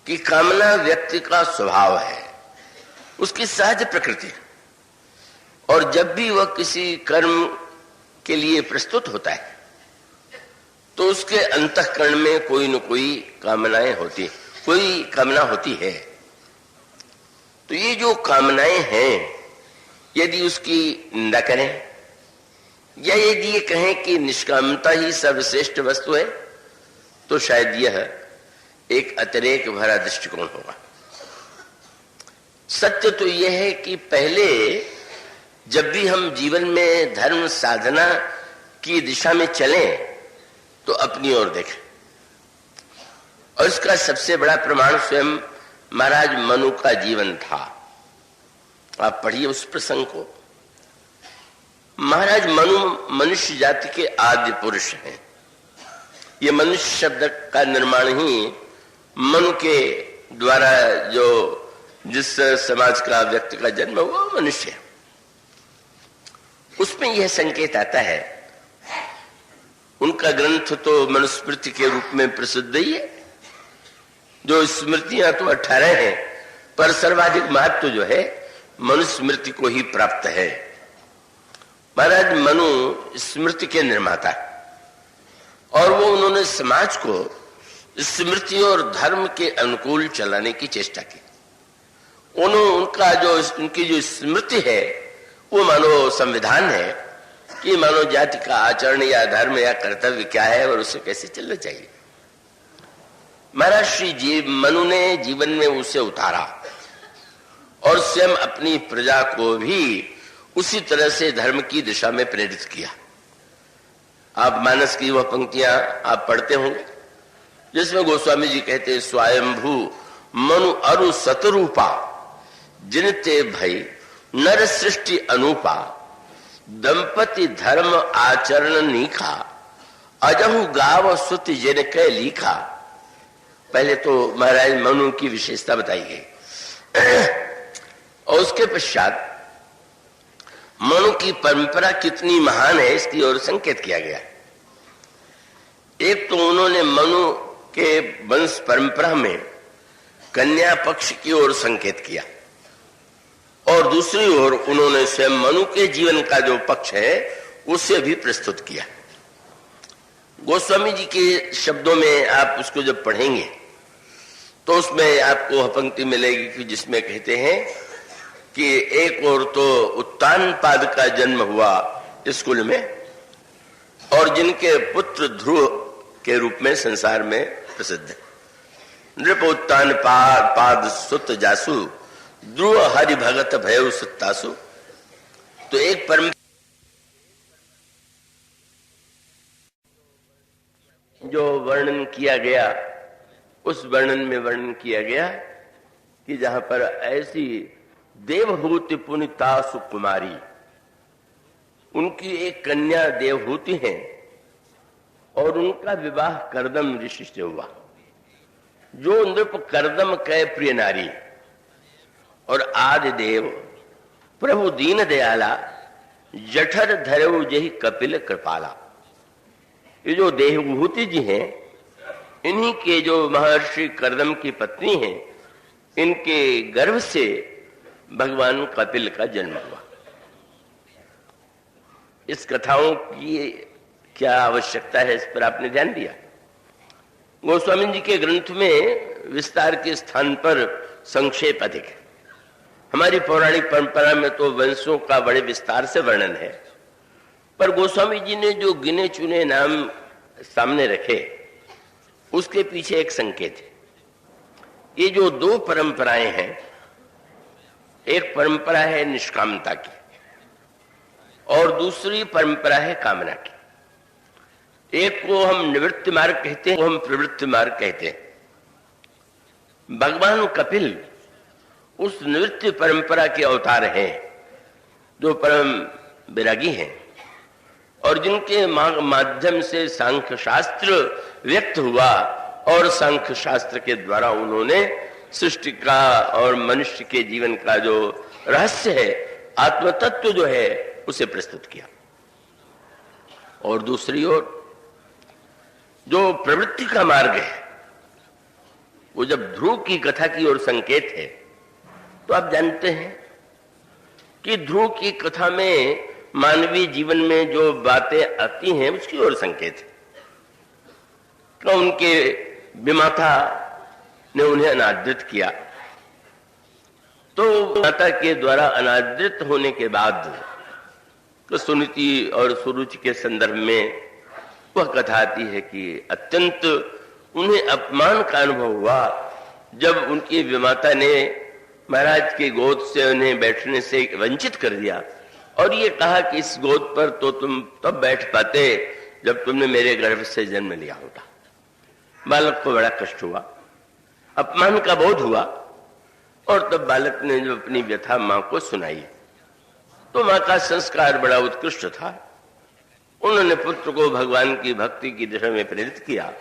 कि कामना व्यक्ति का स्वभाव है, उसकी सहज प्रकृति, और जब भी वह किसी कर्म के लिए प्रस्तुत होता है तो उसके अंतःकरण में कोई न कोई कामनाएं होती, कोई कामना होती है। तो ये जो कामनाएं हैं, यदि उसकी निंदा करें या यदि ये कहें कि निष्कामता ही सर्वश्रेष्ठ वस्तु है, तो शायद यह एक अतिरेक भरा दृष्टिकोण होगा। सत्य तो यह है कि पहले जब भी हम जीवन में धर्म साधना की दिशा में चलें तो अपनी ओर देखें, और इसका सबसे बड़ा प्रमाण स्वयं महाराज मनु का जीवन था। आप पढ़िए उस प्रसंग को। महाराज मनु मनुष्य जाति के आद्य पुरुष हैं। ये मनुष्य शब्द का निर्माण ही मनु के द्वारा जो जिस समाज का व्यक्ति का जन्म हुआ मनुष्य, उसमें यह संकेत आता है। उनका ग्रंथ तो मनुस्मृति के रूप में प्रसिद्ध ही है, जो स्मृतियां तो 18 हैं, पर सर्वाधिक महत्व जो है मनुस्मृति को ही प्राप्त है। महाराज मनु स्मृति के निर्माता, और वो उन्होंने समाज को स्मृति और धर्म के अनुकूल चलाने की चेष्टा की। उनकी जो स्मृति है वो मानो संविधान है कि मानव जाति का आचरण या धर्म या कर्तव्य क्या है और उसे कैसे चलना चाहिए। महाराज श्री मनु ने जीवन में उसे उतारा और स्वयं अपनी प्रजा को भी उसी तरह से धर्म की दिशा में प्रेरित किया। आप मानस की वह पंक्तियां आप पढ़ते होंगे जिसमें गोस्वामी जी कहते हैं, स्वयंभू मनु अरु सतरूपा जिनते भई नर सृष्टि अनुपा दंपति धर्म आचरण नीखा अजहु गाव सुत जिन के लिखा। पहले तो महाराज मनु की विशेषता बताई गई और उसके पश्चात मनु की परंपरा कितनी महान है इसकी ओर संकेत किया गया। एक तो उन्होंने मनु के वंश परंपरा में कन्या पक्ष की ओर संकेत किया, और दूसरी ओर उन्होंने स्वयं मनु के जीवन का जो पक्ष है उसे भी प्रस्तुत किया। गोस्वामी जी के शब्दों में आप उसको जब पढ़ेंगे तो उसमें आपको पंक्ति मिलेगी कि जिसमें कहते हैं कि एक और तो उत्तानपाद का जन्म हुआ इस कुल में, और जिनके पुत्र ध्रुव के रूप में संसार में प्रसिद्ध है। नृप उत्तानपाद सुत जासु ध्रुव हरि भगत भय सुतासु। तो एक परम जो वर्णन किया गया, उस वर्णन में वर्णन किया गया कि जहां पर ऐसी देवहूति पुनिता सुकुमारी, उनकी एक कन्या देवहूति है और उनका विवाह करदम ऋषि से हुआ, जो नृप करदम कै प्रिय नारी, और आदि देव प्रभु दीन दयाला जठर धरऊ जही कपिल कृपाला। ये जो देवहूति जी हैं, इन्हीं के जो महर्षि करदम की पत्नी हैं, इनके गर्भ से भगवान कपिल का जन्म हुआ। इस कथाओं की क्या आवश्यकता है, इस पर आपने ध्यान दिया। गोस्वामी जी के ग्रंथ में विस्तार के स्थान पर संक्षेप अधिक है। हमारी पौराणिक परंपरा में तो वंशों का बड़े विस्तार से वर्णन है, पर गोस्वामी जी ने जो गिने चुने नाम सामने रखे उसके पीछे एक संकेत है। ये जो दो परंपराएं हैं, एक परंपरा है निष्कामता की और दूसरी परंपरा है कामना की। एक को हम निवृत्ति मार्ग कहते हैं, वो हम प्रवृत्ति मार्ग कहते हैं। भगवान कपिल उस निवृत्ति परंपरा के अवतार हैं, जो परम विरागी हैं और जिनके माध्यम से सांख्य शास्त्र व्यक्त हुआ और सांख्य शास्त्र के द्वारा उन्होंने सृष्टि का और मनुष्य के जीवन का जो रहस्य है, आत्म तत्व जो है, उसे प्रस्तुत किया। और दूसरी ओर जो प्रवृत्ति का मार्ग है, वो जब ध्रुव की कथा की ओर संकेत है, तो आप जानते हैं कि ध्रुव की कथा में मानवीय जीवन में जो बातें आती हैं उसकी ओर संकेत है। तो उनके विमाता ने उन्हें अनादृत किया, तो माता के द्वारा अनादृत होने के बाद तो सुनीति और सुरुचि के संदर्भ में वह कथा आती है कि अत्यंत उन्हें अपमान का अनुभव हुआ जब उनकी विमाता ने महाराज की गोद से उन्हें बैठने से वंचित कर दिया और ये कहा कि इस गोद पर तो तुम तब बैठ पाते जब तुमने मेरे गर्भ से जन्म लिया होता। बालक को बड़ा कष्ट हुआ, अपमान का बोध हुआ, और तब बालक ने जो अपनी व्यथा मां को सुनाई, तो मां का संस्कार बड़ा उत्कृष्ट था। उन्होंने पुत्र को भगवान की भक्ति की दिशा में प्रेरित किया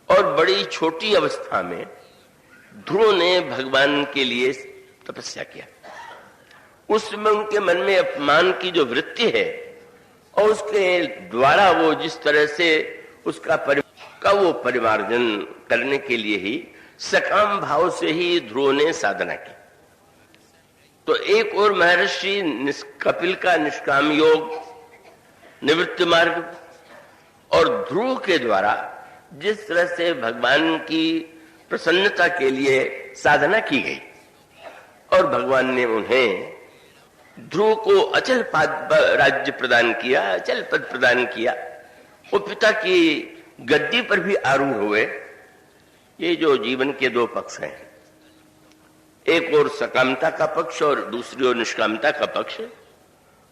और बड़ी छोटी अवस्था में ध्रुव ने भगवान के लिए तपस्या किया। उस समय उनके मन में अपमान की जो वृत्ति है और उसके द्वारा वो जिस तरह से उसका वो परिमार्जन करने के लिए ही सकाम भाव से ही ध्रुव ने साधना की। तो एक और महर्षि कपिल का निष्काम योग, निवृत्ति मार्ग, और ध्रुव के द्वारा जिस तरह से भगवान की प्रसन्नता के लिए साधना की गई और भगवान ने उन्हें ध्रुव को अचल राज्य प्रदान किया, अचल पद प्रदान किया, वो पिता की गद्दी पर भी आरूढ़ हुए। ये जो जीवन के दो पक्ष हैं, एक और सकामता का पक्ष और दूसरी ओर निष्कामता का पक्ष,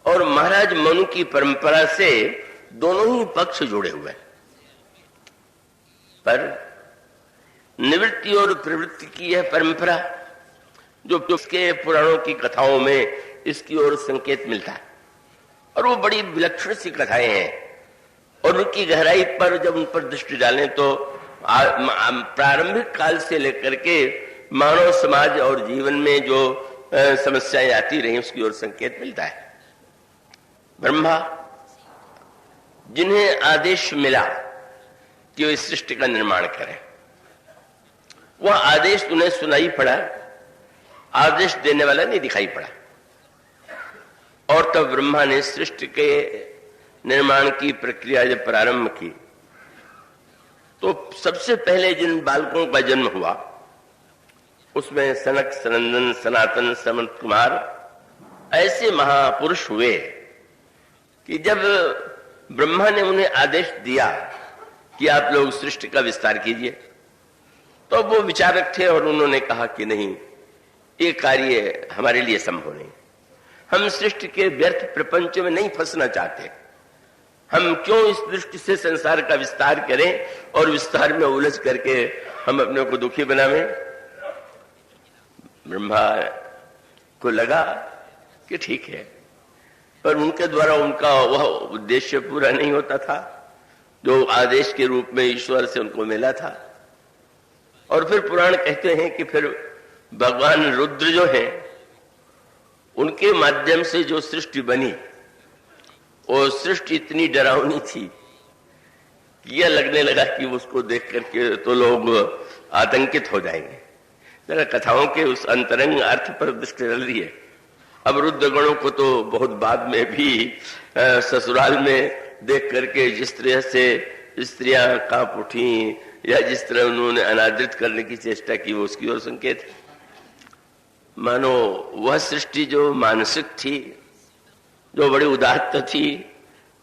और महाराज मनु की परंपरा से दोनों ही पक्ष जुड़े हुए हैं। पर निवृत्ति और प्रवृत्ति की यह परंपरा जो उसके पुराणों की कथाओं में इसकी ओर संकेत मिलता है, और वो बड़ी विलक्षण सी कथाएं हैं, और उनकी गहराई पर जब उन पर दृष्टि डालें तो प्रारंभिक काल से लेकर के मानव समाज और जीवन में जो समस्याएं आती रही उसकी ओर संकेत मिलता है। ब्रह्मा जिन्हें आदेश मिला कि वे इस सृष्टि का निर्माण करें, वह आदेश उन्हें सुनाई पड़ा, आदेश देने वाला नहीं दिखाई पड़ा। और तब ब्रह्मा ने सृष्टि के निर्माण की प्रक्रिया जब प्रारंभ की, तो सबसे पहले जिन बालकों का जन्म हुआ उसमें सनक, सनंदन, सनातन, समंत कुमार ऐसे महापुरुष हुए कि जब ब्रह्मा ने उन्हें आदेश दिया कि आप लोग सृष्टि का विस्तार कीजिए, तो वो विचारक थे और उन्होंने कहा कि नहीं, ये कार्य हमारे लिए संभव नहीं। हम सृष्टि के व्यर्थ प्रपंच में नहीं फंसना चाहते। हम क्यों इस दृष्टि से संसार का विस्तार करें और विस्तार में उलझ करके हम अपने को दुखी बनावें। ब्रह्मा को लगा कि ठीक है, पर उनके द्वारा उनका वह उद्देश्य पूरा नहीं होता था जो आदेश के रूप में ईश्वर से उनको मिला था। और फिर पुराण कहते हैं कि फिर भगवान रुद्र जो है, उनके माध्यम से जो सृष्टि बनी, वो सृष्टि इतनी डरावनी थी कि यह लगने लगा कि उसको देख करके तो लोग आतंकित हो जाएंगे। जरा कथाओं के उस अंतरंग अर्थ पर दृष्टि डाल रही है। अब रुद्र गणों को तो बहुत बाद में भी ससुराल में देख करके जिस तरह से स्त्रियां कांप उठी या जिस तरह उन्होंने अनादृत करने की चेष्टा की, वो उसकी ओर संकेत है। मानो वह सृष्टि जो मानसिक थी, जो बड़ी उदात्त थी,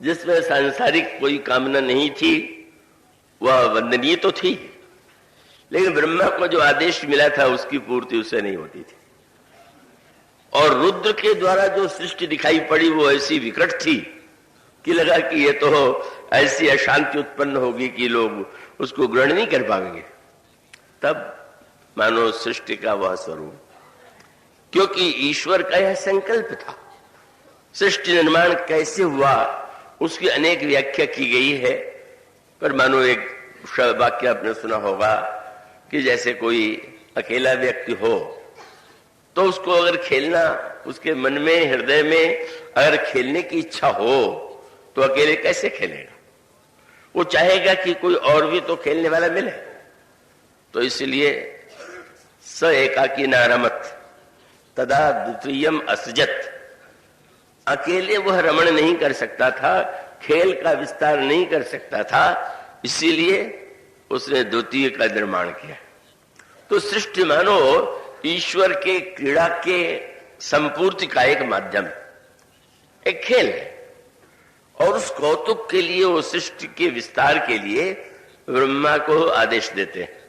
जिसमें सांसारिक कोई कामना नहीं थी, वह वंदनीय तो थी, लेकिन ब्रह्मा को जो आदेश मिला था उसकी पूर्ति उसे नहीं होती थी। और रुद्र के द्वारा जो सृष्टि दिखाई पड़ी वो ऐसी विकट थी कि लगा कि ये तो ऐसी अशांति उत्पन्न होगी कि लोग उसको ग्रहण नहीं कर पाएंगे। तब मानो सृष्टि का वह स्वरूप, क्योंकि ईश्वर का यह संकल्प था। सृष्टि निर्माण कैसे हुआ उसकी अनेक व्याख्या की गई है, पर मानो एक वाक्य आपने सुना होगा कि जैसे कोई अकेला व्यक्ति हो तो उसको अगर खेलना, उसके मन में, हृदय में अगर खेलने की इच्छा हो तो अकेले कैसे खेलेगा? वो चाहेगा कि कोई और भी तो खेलने वाला मिले। तो इसलिए स एकाकी न रमत तदा द्वितीयम असजत, अकेले वह रमण नहीं कर सकता था, खेल का विस्तार नहीं कर सकता था, इसीलिए उसने द्वितीय का निर्माण किया। तो सृष्टि मानो ईश्वर के क्रीड़ा के संपूर्ति का एक माध्यम, एक खेल है। और उस कौतुक के लिए, वो सृष्टि के विस्तार के लिए ब्रह्मा को आदेश देते हैं।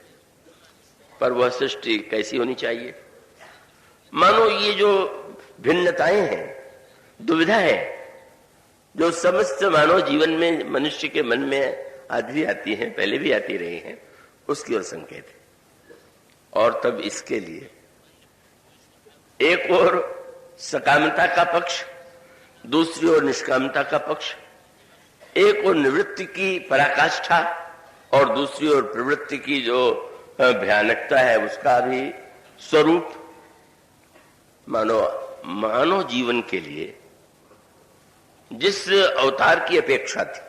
पर वह सृष्टि कैसी होनी चाहिए? मानो ये जो भिन्नताएं हैं, दुविधा है, जो समस्त मानव जीवन में मनुष्य के मन में आज भी आती हैं, पहले भी आती रही हैं, उसकी ओर संकेत है। और तब इसके लिए एक ओर सकामता का पक्ष, दूसरी ओर निष्कामता का पक्ष, एक ओर निवृत्ति की पराकाष्ठा और दूसरी ओर प्रवृत्ति की जो भयानकता है उसका भी स्वरूप। मानव जीवन के लिए जिस अवतार की अपेक्षा थी,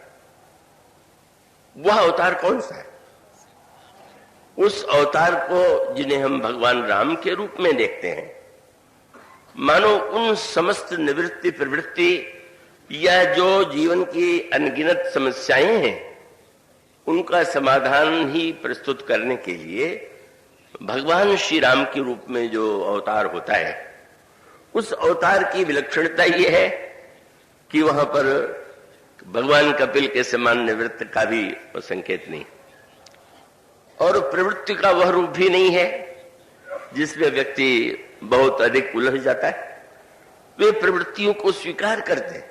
वह अवतार कौन सा है? उस अवतार को जिन्हें हम भगवान राम के रूप में देखते हैं, मानो उन समस्त निवृत्ति प्रवृत्ति या जो जीवन की अनगिनत समस्याएं हैं उनका समाधान ही प्रस्तुत करने के लिए भगवान श्री राम के रूप में जो अवतार होता है, उस अवतार की विलक्षणता ये है कि वहां पर भगवान कपिल के समान निवृत्त का भी संकेत नहीं, और प्रवृत्ति का वह रूप भी नहीं है जिसमें व्यक्ति बहुत अधिक उलझ जाता है। वे प्रवृत्तियों को स्वीकार करते हैं,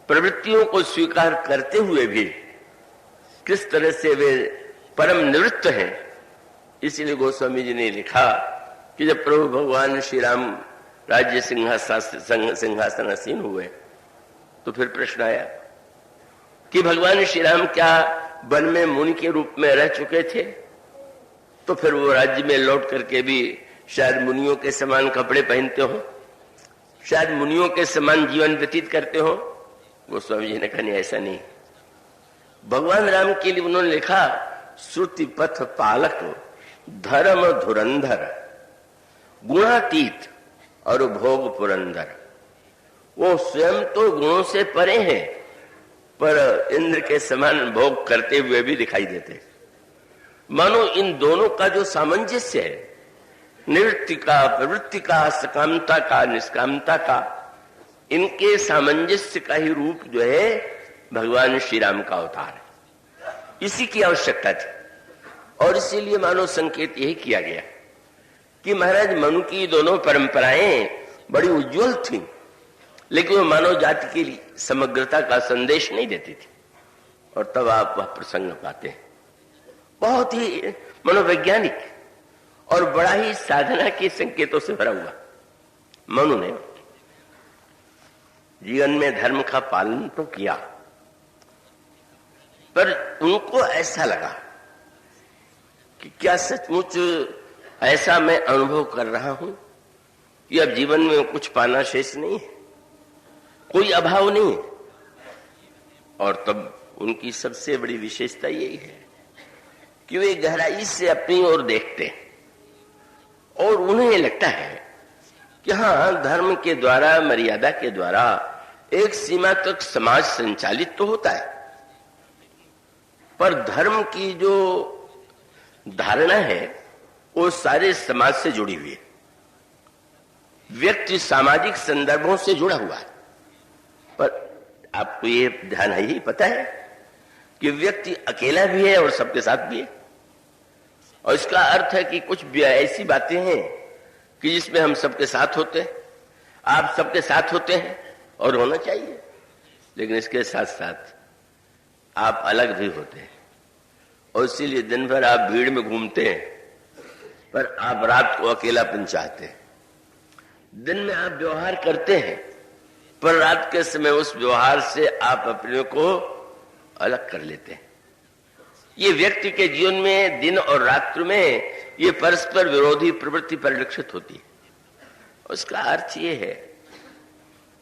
प्रवृत्तियों को स्वीकार करते हुए भी किस तरह से वे परम निवृत्त हैं। इसीलिए गोस्वामी जी ने लिखा कि जब प्रभु भगवान श्री राम राज्य सिंहासनासीन हुए तो फिर प्रश्न आया कि भगवान श्री राम क्या वन में मुनि के रूप में रह चुके थे? तो फिर वो राज्य में लौट करके भी शायद मुनियों के समान कपड़े पहनते हो, शायद मुनियों के समान जीवन व्यतीत करते हो। गोस्वामी जी ने कहा नहीं, ऐसा नहीं। भगवान राम के लिए उन्होंने लिखा श्रुति पथ पालक, धर्म धुरंधर, गुणातीत और भोग पुरंदर। वो स्वयं तो गुणों से परे हैं, पर इंद्र के समान भोग करते हुए भी दिखाई देते। मानो इन दोनों का जो सामंजस्य है, निवृत्ति का, प्रवृत्ति का, सकामता का, निष्कामता का, इनके सामंजस्य का ही रूप जो है भगवान श्री राम का अवतार है। इसी की आवश्यकता थी और इसीलिए मानो संकेत यही किया गया कि महाराज मनु की दोनों परंपराएं बड़ी उज्जवल थीं, लेकिन वो मानव जाति के लिए समग्रता का संदेश नहीं देती थी। और तब आप वह प्रसंग पाते हैं, बहुत ही मनोवैज्ञानिक और बड़ा ही साधना के संकेतों से भरा हुआ। मनु ने जीवन में धर्म का पालन तो किया, पर उनको ऐसा लगा कि क्या सचमुच ऐसा मैं अनुभव कर रहा हूं कि अब जीवन में कुछ पाना शेष नहीं है, कोई अभाव नहीं है। और तब उनकी सबसे बड़ी विशेषता यही है कि वे गहराई से अपनी ओर देखते हैं और उन्हें लगता है कि हाँ, धर्म के द्वारा, मर्यादा के द्वारा एक सीमा तक समाज संचालित तो होता है, पर धर्म की जो धारणा है वो सारे समाज से जुड़ी हुई है। व्यक्ति सामाजिक संदर्भों से जुड़ा हुआ है। पर आपको ये ध्यान है, ही पता है कि व्यक्ति अकेला भी है और सबके साथ भी है। और इसका अर्थ है कि कुछ भी ऐसी बातें हैं कि जिसमें हम सबके साथ होते हैं, आप सबके साथ होते हैं और होना चाहिए, लेकिन इसके साथ साथ आप अलग भी होते हैं। और इसीलिए दिन भर आप भीड़ में घूमते हैं, पर आप रात को अकेलापन चाहते हैं। दिन में आप व्यवहार करते हैं, पर रात के समय उस व्यवहार से आप अपने को अलग कर लेते हैं। ये व्यक्ति के जीवन में दिन और रात्रि में ये परस्पर विरोधी प्रवृत्ति परिलक्षित होती है। उसका अर्थ ये है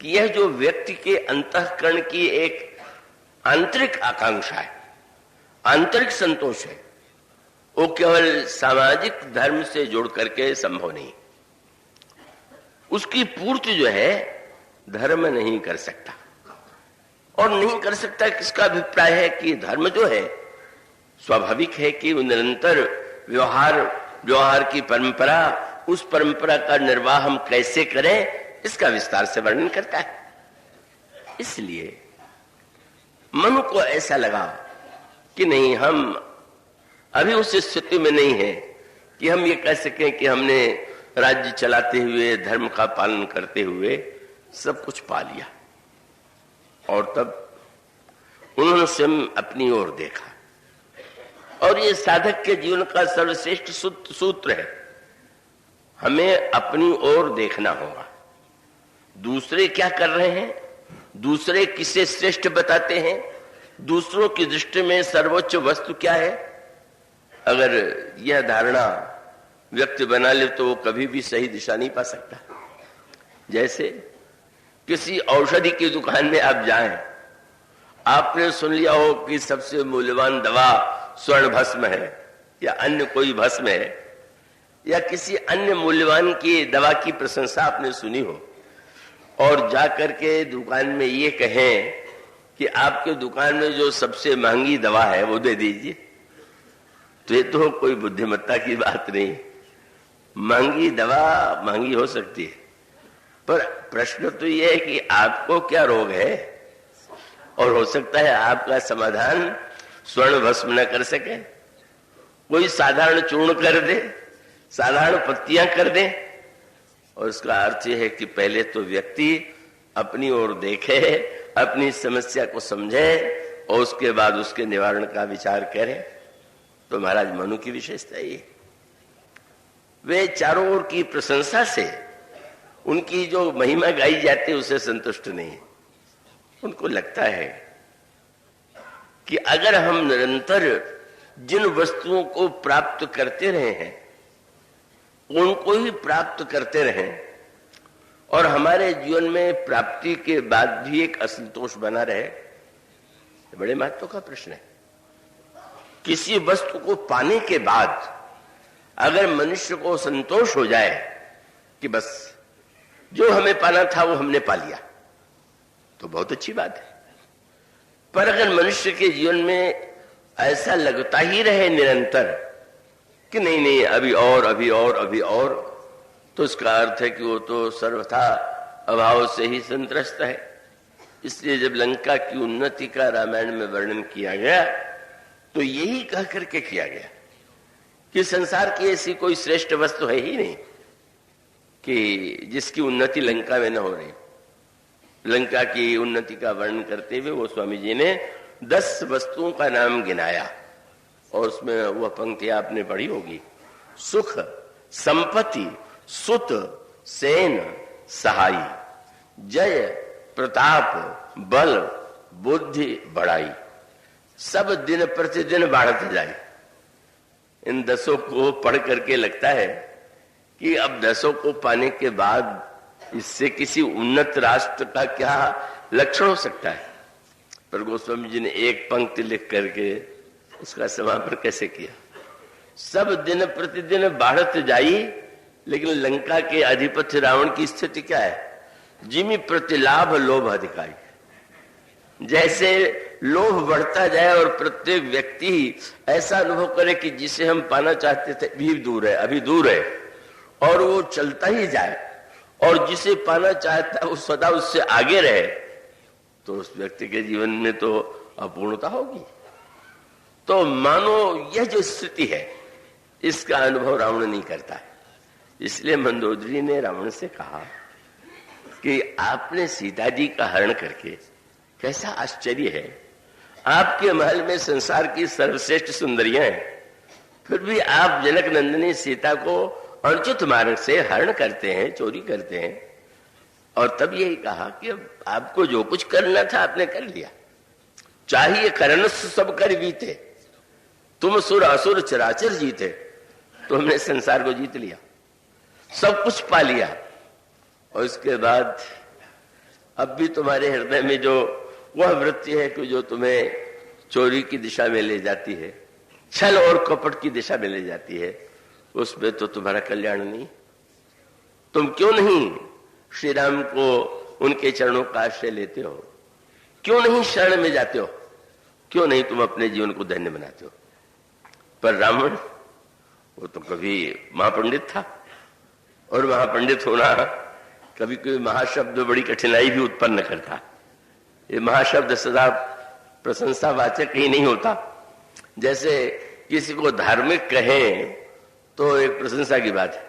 कि यह जो व्यक्ति के अंतःकरण की एक आंतरिक आकांक्षा है, आंतरिक संतोष है, वो केवल सामाजिक धर्म से जोड़ करके संभव नहीं। उसकी पूर्ति जो है धर्म नहीं कर सकता, और नहीं कर सकता किसका अभिप्राय है कि धर्म जो है स्वाभाविक है कि वो निरंतर व्यवहार की परंपरा, उस परंपरा का निर्वाह हम कैसे करें इसका विस्तार से वर्णन करता है। इसलिए मनु को ऐसा लगा कि नहीं, हम अभी उस स्थिति में नहीं है कि हम ये कह सकें कि हमने राज्य चलाते हुए, धर्म का पालन करते हुए सब कुछ पा लिया। और तब उन्होंने स्वयं अपनी ओर देखा, और ये साधक के जीवन का सर्वश्रेष्ठ सूत्र है, हमें अपनी ओर देखना होगा। दूसरे क्या कर रहे हैं, दूसरे किसे श्रेष्ठ बताते हैं, दूसरों की दृष्टि में सर्वोच्च वस्तु क्या है, अगर यह धारणा व्यक्ति बना ले तो वो कभी भी सही दिशा नहीं पा सकता। जैसे किसी औषधि की दुकान में आप जाएं, आपने सुन लिया हो कि सबसे मूल्यवान दवा स्वर्ण भस्म है या अन्य कोई भस्म है, या किसी अन्य मूल्यवान की दवा की प्रशंसा आपने सुनी हो, और जाकर के दुकान में ये कहें कि आपके दुकान में जो सबसे महंगी दवा है वो दे दीजिए, तो ये तो कोई बुद्धिमत्ता की बात नहीं। महंगी दवा महंगी हो सकती है, पर प्रश्न तो ये है कि आपको क्या रोग है, और हो सकता है आपका समाधान स्वर्ण भस्म न कर सके, कोई साधारण चूर्ण कर दे, साधारण पत्तियां कर दे। और उसका अर्थ यह है कि पहले तो व्यक्ति अपनी ओर देखे, अपनी समस्या को समझे, और उसके बाद उसके निवारण का विचार करे। तो महाराज मनु की विशेषता ये, वे चारों ओर की प्रशंसा से, उनकी जो महिमा गाई जाती है उससे संतुष्ट नहीं। उनको लगता है कि अगर हम निरंतर जिन वस्तुओं को प्राप्त करते रहे हैं उनको ही प्राप्त करते रहें, और हमारे जीवन में प्राप्ति के बाद भी एक असंतोष बना रहे, बड़े महत्व का प्रश्न है। किसी वस्तु को पाने के बाद अगर मनुष्य को संतोष हो जाए कि बस जो हमें पाना था वो हमने पा लिया, तो बहुत अच्छी बात है। पर अगर मनुष्य के जीवन में ऐसा लगता ही रहे निरंतर कि नहीं नहीं अभी और, अभी और, अभी और, तो इसका अर्थ है कि वो तो सर्वथा अभाव से ही संत्रस्त है। इसलिए जब लंका की उन्नति का रामायण में वर्णन किया गया तो यही कह करके किया गया कि संसार की ऐसी कोई श्रेष्ठ वस्तु है ही नहीं कि जिसकी उन्नति लंका में न हो रही। लंका की उन्नति का वर्णन करते हुए वो स्वामी जी ने 10 वस्तुओं का नाम गिनाया, और उसमें वह पंक्ति आपने पढ़ी होगी, सुख, संपत्ति, सुत, सेन, सहाई, जय, प्रताप, बल, बुद्धि, बड़ाई, सब दिन प्रतिदिन बढ़ते जाए। इन 10 को पढ़ करके लगता है कि अब 10 को पाने के बाद इससे किसी उन्नत राष्ट्र का क्या लक्षण हो सकता है। पर गोस्वामी जी ने एक पंक्ति लिख करके उसका समापन कैसे किया, सब दिन प्रतिदिन बढ़त जाई, लेकिन लंका के अधिपति रावण की स्थिति क्या है, जिमी प्रतिलाभ लोभ अधिकारी। जैसे लोभ बढ़ता जाए और प्रत्येक व्यक्ति ऐसा अनुभव करे कि जिसे हम पाना चाहते थे भी दूर है, अभी दूर है, और वो चलता ही जाए, और जिसे पाना चाहता है वो सदा उससे आगे रहे, तो उस व्यक्ति के जीवन में तो अपूर्णता होगी। तो मानो यह जो स्थिति है इसका अनुभव रावण नहीं करता है। इसलिए मंदोदरी ने रावण से कहा कि आपने सीता जी का हरण करके, कैसा आश्चर्य है, आपके महल में संसार की सर्वश्रेष्ठ सुंदरियां हैं, फिर भी आप जनक नंदिनी सीता को अनुचित मार्ग से हरण करते हैं, चोरी करते हैं। और तब यही कहा कि अब आपको जो कुछ करना था आपने कर लिया, चाहिए करन सब कर बीते, तुम सुर असुर चराचर जीते, तो हमने संसार को जीत लिया, सब कुछ पा लिया। और इसके बाद अब भी तुम्हारे हृदय में जो वह वृत्ति है कि जो तुम्हें चोरी की दिशा में ले जाती है, छल और कपट की दिशा में ले जाती है, उसमें तो तुम्हारा कल्याण नहीं। तुम क्यों नहीं श्री राम को उनके चरणों का आश्रय लेते हो? क्यों नहीं शरण में जाते हो? क्यों नहीं तुम अपने जीवन को धन्य बनाते हो? पर रावण वो तो कभी महापंडित था, और महापंडित होना कभी कोई महाशब्द बड़ी कठिनाई भी उत्पन्न करता। ये महाशब्द सदा प्रशंसावाचक ही नहीं होता। जैसे किसी को धार्मिक कहें तो एक प्रशंसा की बात है,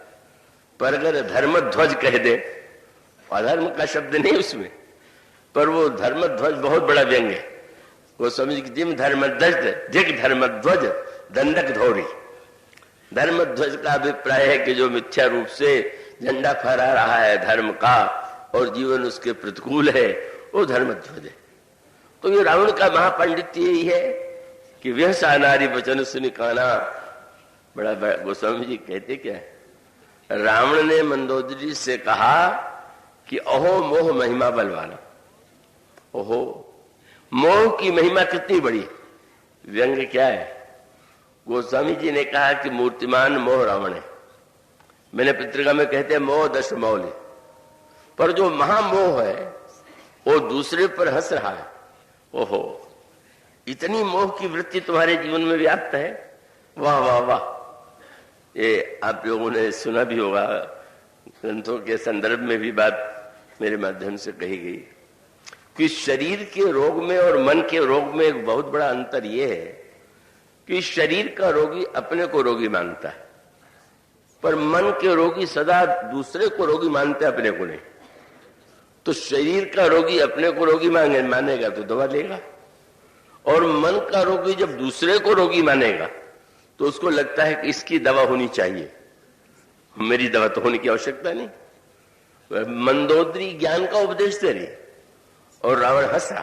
पर अगर धर्मध्वज कह दे, अधर्म का शब्द नहीं उसमें, पर वो धर्मध्वज बहुत बड़ा व्यंग है। वो समझ कि जिम धर्मध्वज जिग धर्मध्वज दंडक धौरी। धर्मध्वज का अभिप्राय है कि जो मिथ्या रूप से झंडा फहरा रहा है धर्म का और जीवन उसके प्रतिकूल है, वो धर्मध्वज है। तो ये रावण का महापंडित्य यही है कि वह सा नारी वचन सुनि काना। बड़ा गोस्वामी जी कहते क्या है, रावण ने मंदोदरी से कहा कि अहो मोह महिमा बलवाना। ओहो, मोह की महिमा कितनी बड़ी है। व्यंग क्या है? गोस्वामी जी ने कहा कि मूर्तिमान मोह रावण है। मैंने पत्रिका में कहते हैं मोह दश मौली, पर जो महामोह है वो दूसरे पर हंस रहा है। ओहो, इतनी मोह की वृत्ति तुम्हारे जीवन में व्याप्त है। वाह वाह वाह। ये आप लोगों ने सुना भी होगा, ग्रंथों के संदर्भ में भी बात मेरे माध्यम से कही गई कि शरीर के रोग में और मन के रोग में एक बहुत बड़ा अंतर यह है कि शरीर का रोगी अपने को रोगी मानता है, पर मन के रोगी सदा दूसरे को रोगी मानते, अपने को नहीं। तो शरीर का रोगी अपने को रोगी मानेगा तो दवा लेगा, और मन का रोगी जब दूसरे को रोगी मानेगा तो उसको लगता है कि इसकी दवा होनी चाहिए, मेरी दवा तो होने की आवश्यकता नहीं। मंदोदरी ज्ञान का उपदेश दे रही और रावण हंस रहा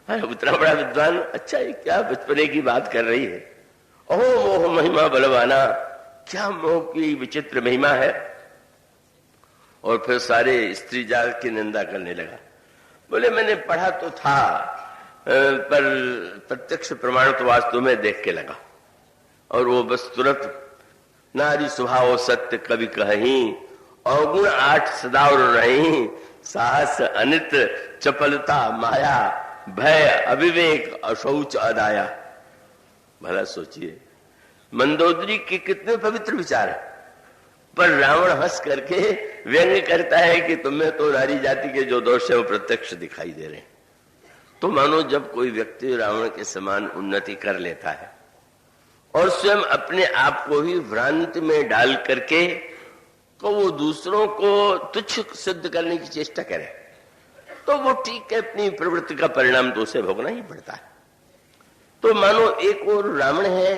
है। उतना बड़ा विद्वान, अच्छा ये क्या बचपने की बात कर रही है। ओहो मोह महिमा बलवाना, क्या मोह की विचित्र महिमा है। और फिर सारे स्त्री जाल की निंदा करने लगा। बोले मैंने पढ़ा तो था, पर प्रत्यक्ष प्रमाण तो वास्तव में देख के लगा। और वो बस तुरंत नारी स्वभाव सत्य कवि कहीं, अवगुण 8 सदावर रही, साहस अनित चपलता माया, भय अविवेक अशौच अदाया। भला सोचिए मंदोदरी के कितने पवित्र विचार है, पर रावण हंस करके व्यंग करता है कि तुम्हें तो नारी जाति के जो दोष है वो प्रत्यक्ष दिखाई दे रहे हैं। तो मानो जब कोई व्यक्ति रावण के समान उन्नति कर लेता है और स्वयं अपने आप को ही भ्रांति में डाल करके तो वो दूसरों को तुच्छ सिद्ध करने की चेष्टा करे, तो वो ठीक है, अपनी प्रवृत्ति का परिणाम तो उसे भोगना ही पड़ता है। तो मानो एक और रावण है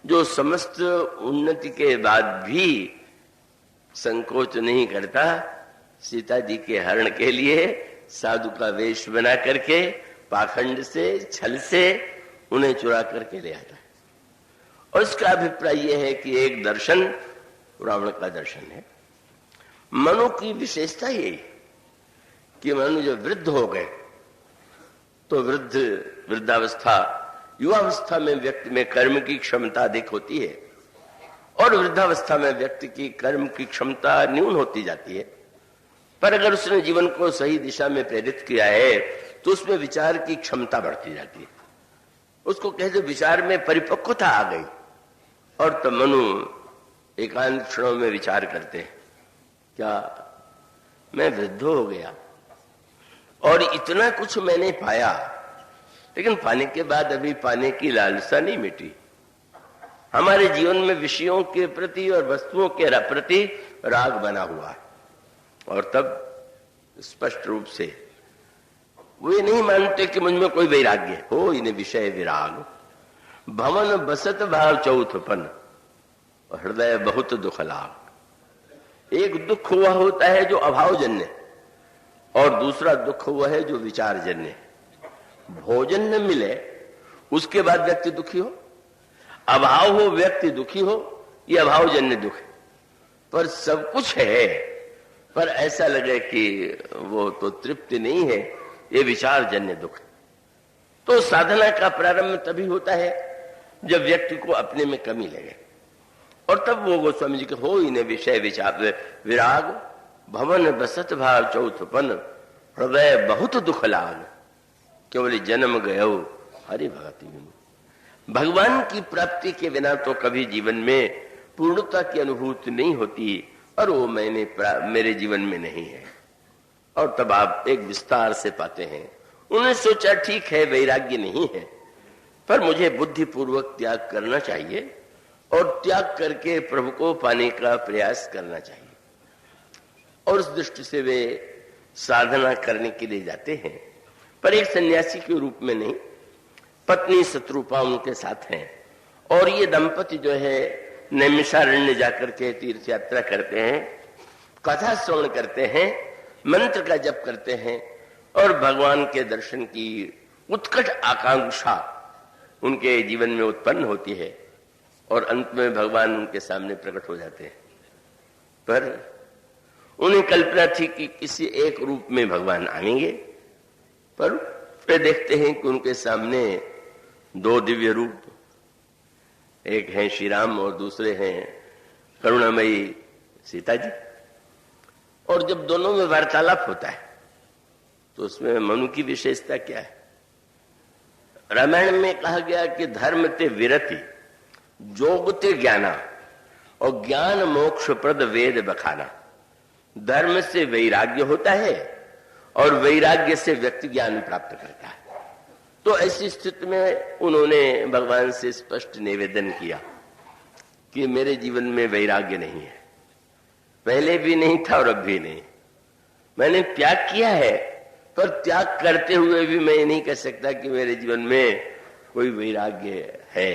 जो समस्त उन्नति के बाद भी संकोच नहीं करता, सीता जी के हरण के लिए साधु का वेश बना करके पाखंड से छल से उन्हें चुरा करके ले आता है। और इसका अभिप्राय यह है कि एक दर्शन रावण का दर्शन है। मनु की विशेषता यही कि मनु जब वृद्ध हो गए तो वृद्धावस्था, युवावस्था में व्यक्ति में कर्म की क्षमता अधिक होती है और वृद्धावस्था में व्यक्ति की कर्म की क्षमता न्यून होती जाती है। पर अगर उसने जीवन को सही दिशा में प्रेरित किया है तो उसमें विचार की क्षमता बढ़ती जाती है। उसको कहते विचार में परिपक्वता आ गई और तब मनु एकांत क्षणों में विचार करते हैं, क्या मैं वृद्ध हो गया और इतना कुछ मैंने पाया, लेकिन पाने के बाद अभी पाने की लालसा नहीं मिटी। हमारे जीवन में विषयों के प्रति और वस्तुओं के प्रति राग बना हुआ है। और तब स्पष्ट रूप से वे नहीं मानते कि मुझ में कोई वैराग्य हो, इन्हें विषय विराग भवन बसत भाव चौथपन हृदय बहुत दुख लाग। एक दुख हुआ होता है जो अभाव जन्य और दूसरा दुख हुआ है जो विचार जन्य। भोजन न मिले उसके बाद व्यक्ति दुखी हो, अभाव हो व्यक्ति दुखी हो, ये अभावजन्य दुख है। पर सब कुछ है, पर ऐसा लगे कि वो तो तृप्ति नहीं है, ये विचारजन्य दुख है। तो साधना का प्रारंभ तभी होता है जब व्यक्ति को अपने में कमी लगे, और तब वो गोस्वामी जी के हो इन्हें विषय विचार विराग भवन बसत भाव चौथपन हृदय बहुत दुख लाग केवल जन्म गयो हरि भगति बिनु। भगवान की प्राप्ति के बिना तो कभी जीवन में पूर्णता की अनुभूति नहीं होती, और वो मेरे जीवन में नहीं है। और तब आप एक विस्तार से पाते हैं, उन्होंने सोचा ठीक है वैराग्य नहीं है, पर मुझे बुद्धिपूर्वक त्याग करना चाहिए, और त्याग करके प्रभु को पाने का प्रयास करना चाहिए। और उस दृष्टि से वे साधना करने के लिए जाते हैं, पर एक सन्यासी के रूप में नहीं, पत्नी शत्रुपा उनके साथ हैं। और ये दंपति जो है नैमिषारण्य जाकर के तीर्थ यात्रा करते हैं, कथा श्रवण करते हैं, मंत्र का जप करते हैं, और भगवान के दर्शन की उत्कट आकांक्षा उनके जीवन में उत्पन्न होती है, और अंत में भगवान उनके सामने प्रकट हो जाते हैं। पर उन्हें कल्पना थी कि किसी एक रूप में भगवान आएंगे, पर वे देखते हैं कि उनके सामने दो दिव्य रूप, एक हैं श्री राम और दूसरे हैं करुणामयी सीता जी। और जब दोनों में वार्तालाप होता है तो उसमें मनु की विशेषता क्या है? रामायण में कहा गया कि धर्म ते विरति जोग ते ज्ञाना और ज्ञान मोक्ष प्रद वेद बखाना। धर्म से वैराग्य होता है और वैराग्य से व्यक्ति ज्ञान प्राप्त करता है। तो ऐसी स्थिति में उन्होंने भगवान से स्पष्ट निवेदन किया कि मेरे जीवन में वैराग्य नहीं है, पहले भी नहीं था और अब भी नहीं। मैंने त्याग किया है, पर त्याग करते हुए भी मैं ये नहीं कह सकता कि मेरे जीवन में कोई वैराग्य है।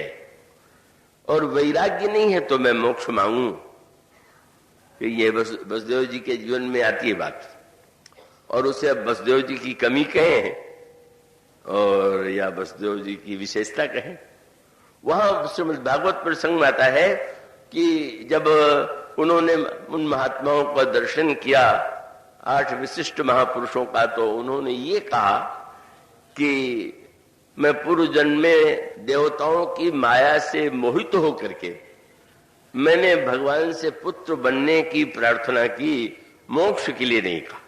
और वैराग्य नहीं है तो मैं मोक्ष मांगू, कि ये बसदेव जी के जीवन में आती है बात, और उसे अब बसदेव जी की कमी कहें और या बसदेव जी की विशेषता कहें। वहां श्रीमद् भागवत प्रसंग में आता है कि जब उन्होंने उन महात्माओं का दर्शन किया, 8 विशिष्ट महापुरुषों का, तो उन्होंने ये कहा कि मैं पूर्व जन्म में देवताओं की माया से मोहित होकर के मैंने भगवान से पुत्र बनने की प्रार्थना की, मोक्ष के लिए नहीं कहा।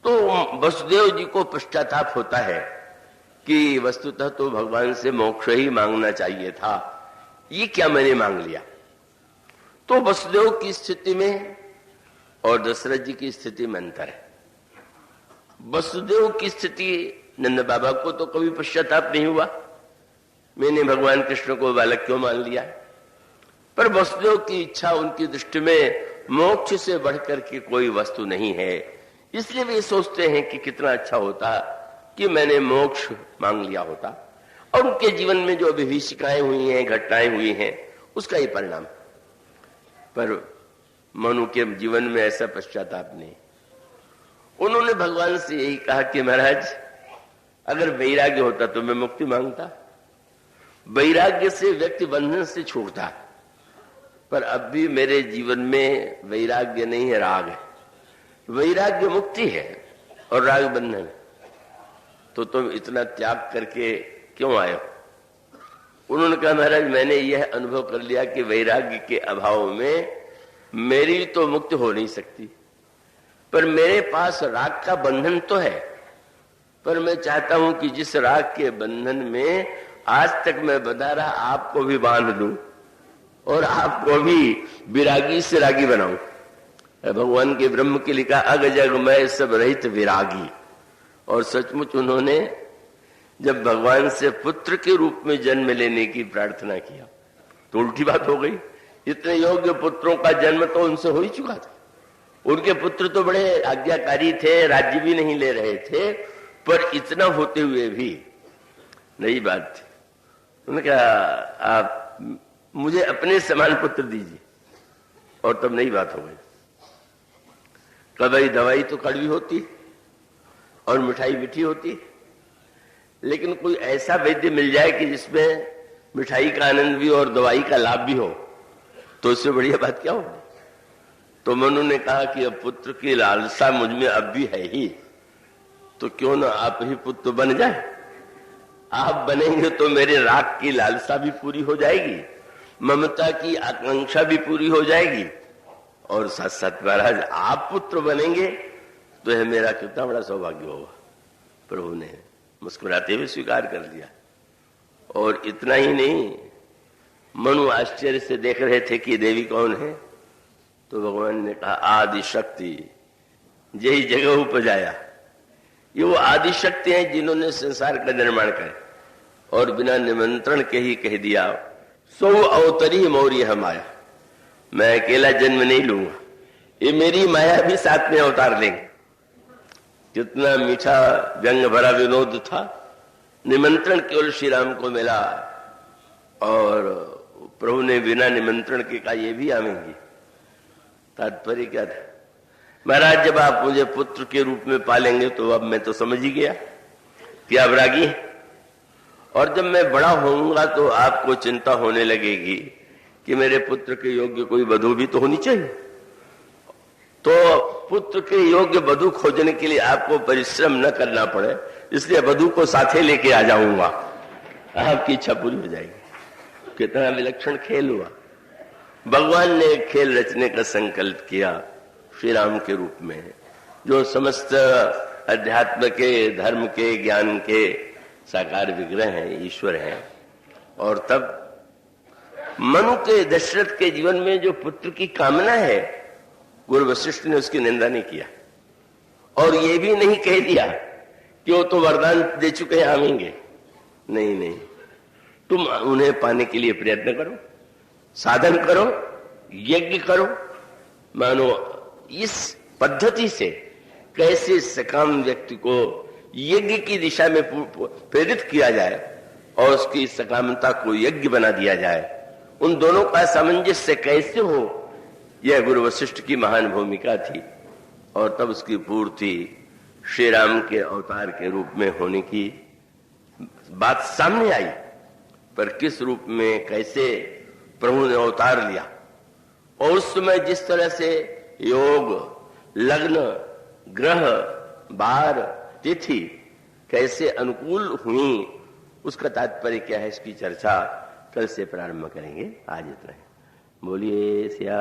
तो वसुदेव जी को पश्चाताप होता है कि वस्तुतः तो भगवान से मोक्ष ही मांगना चाहिए था, ये क्या मैंने मांग लिया। तो वसुदेव की स्थिति में और दशरथ जी की स्थिति में अंतर है। वसुदेव की स्थिति, नंद बाबा को तो कभी पश्चाताप नहीं हुआ, मैंने भगवान कृष्ण को बालक क्यों मान लिया। पर वसुदेव की इच्छा उनकी दृष्टि में मोक्ष से बढ़कर के कोई वस्तु नहीं है, इसलिए वे सोचते हैं कि कितना अच्छा होता कि मैंने मोक्ष मांग लिया होता। और उनके जीवन में जो विभीषिकाएं हुई हैं, घटनाएं हुई हैं, उसका ही परिणाम। पर मनु के जीवन में ऐसा पश्चाताप नहीं। उन्होंने भगवान से यही कहा कि महाराज अगर वैराग्य होता तो मैं मुक्ति मांगता। वैराग्य से व्यक्ति बंधन से छूटता, पर अब भी मेरे जीवन में वैराग्य नहीं है, राग है। वैराग्य मुक्ति है और राग बंधन है, तो तुम इतना त्याग करके क्यों आए हो? उन्होंने कहा महाराज मैंने यह अनुभव कर लिया कि वैराग्य के अभाव में मेरी तो मुक्ति हो नहीं सकती, पर मेरे पास राग का बंधन तो है। पर मैं चाहता हूं कि जिस राग के बंधन में आज तक मैं बता रहा, आपको भी बांध दूं और आपको भी विरागी से रागी बनाऊं। भगवान के ब्रह्म के लिखा अग जग मैं सब रहित विरागी। और सचमुच उन्होंने जब भगवान से पुत्र के रूप में जन्म लेने की प्रार्थना किया तो उल्टी बात हो गई। इतने योग्य पुत्रों का जन्म तो उनसे हो ही चुका था। उनके पुत्र तो बड़े आज्ञाकारी थे, राज्य भी नहीं ले रहे थे, पर इतना होते हुए भी नई बात थी। उन्होंने कहा आप मुझे अपने समान पुत्र दीजिए, और तब नई बात हो गई। कभी दवाई तो कड़वी होती और मिठाई मीठी होती, लेकिन कोई ऐसा वैद्य मिल जाए कि जिसमें मिठाई का आनंद भी और दवाई का लाभ भी हो तो इससे बढ़िया बात क्या होगी। तो मनु ने कहा कि अब पुत्र की लालसा मुझ में अब भी है ही, तो क्यों ना आप ही पुत्र बन जाए। आप बनेंगे तो मेरे राग की लालसा भी पूरी हो जाएगी, ममता की आकांक्षा भी पूरी हो जाएगी, और साथ साथ महाराज आप पुत्र बनेंगे तो यह मेरा कितना बड़ा सौभाग्य होगा। प्रभु ने मुस्कुराते हुए स्वीकार कर लिया। और इतना ही नहीं, मनु आश्चर्य से देख रहे थे कि देवी कौन है, तो भगवान ने कहा आदि शक्ति, यही जगह उपजाया। ये वो आदि शक्ति हैं जिन्होंने संसार का निर्माण किया और बिना निमंत्रण के ही कह दिया सो अवतरी मौर्य हम आया। मैं अकेला जन्म नहीं लूंगा, ये मेरी माया भी साथ में अवतार लेंगे। कितना मीठा व्यंग भरा विनोद था। निमंत्रण केवल श्री राम को मिला और प्रभु ने बिना निमंत्रण के कहा ये भी आवेंगी। तात्पर्य क्या था, महाराज जब आप मुझे पुत्र के रूप में पालेंगे तो अब मैं तो समझ ही गया कि आप रागी हैं, और जब मैं बड़ा होऊंगा तो आपको चिंता होने लगेगी कि मेरे पुत्र के योग्य कोई वधू भी तो होनी चाहिए। तो पुत्र के योग्य वधू खोजने के लिए आपको परिश्रम न करना पड़े, इसलिए वधू को साथे लेके आ जाऊंगा, आपकी इच्छा पूरी हो जाएगी। कितना विलक्षण खेल हुआ। भगवान ने एक खेल रचने का संकल्प किया श्री राम के रूप में, जो समस्त अध्यात्म के, धर्म के, ज्ञान के साकार विग्रह हैं, ईश्वर हैं। और तब मनु के, दशरथ के जीवन में जो पुत्र की कामना है, गुरु वशिष्ठ ने उसकी निंदा नहीं किया और ये भी नहीं कह दिया कि वो तो वरदान दे चुके हैं आवेंगे। नहीं नहीं, तुम उन्हें पाने के लिए प्रयत्न करो, साधन करो, यज्ञ करो। मानो इस पद्धति से कैसे सकाम व्यक्ति को यज्ञ की दिशा में प्रेरित किया जाए और उसकी सकामता को यज्ञ बना दिया जाए, उन दोनों का सामंजस्य कैसे हो, यह गुरु वशिष्ठ की महान भूमिका थी। और तब उसकी पूर्ति श्री राम के अवतार के रूप में होने की बात सामने आई। पर किस रूप में, कैसे प्रभु ने अवतार लिया, और उस समय जिस तरह से योग, लग्न, ग्रह, बार, तिथि कैसे अनुकूल हुई, उसका तात्पर्य क्या है, इसकी चर्चा कल से प्रारंभ करेंगे। आज इतना है। बोलिए श्या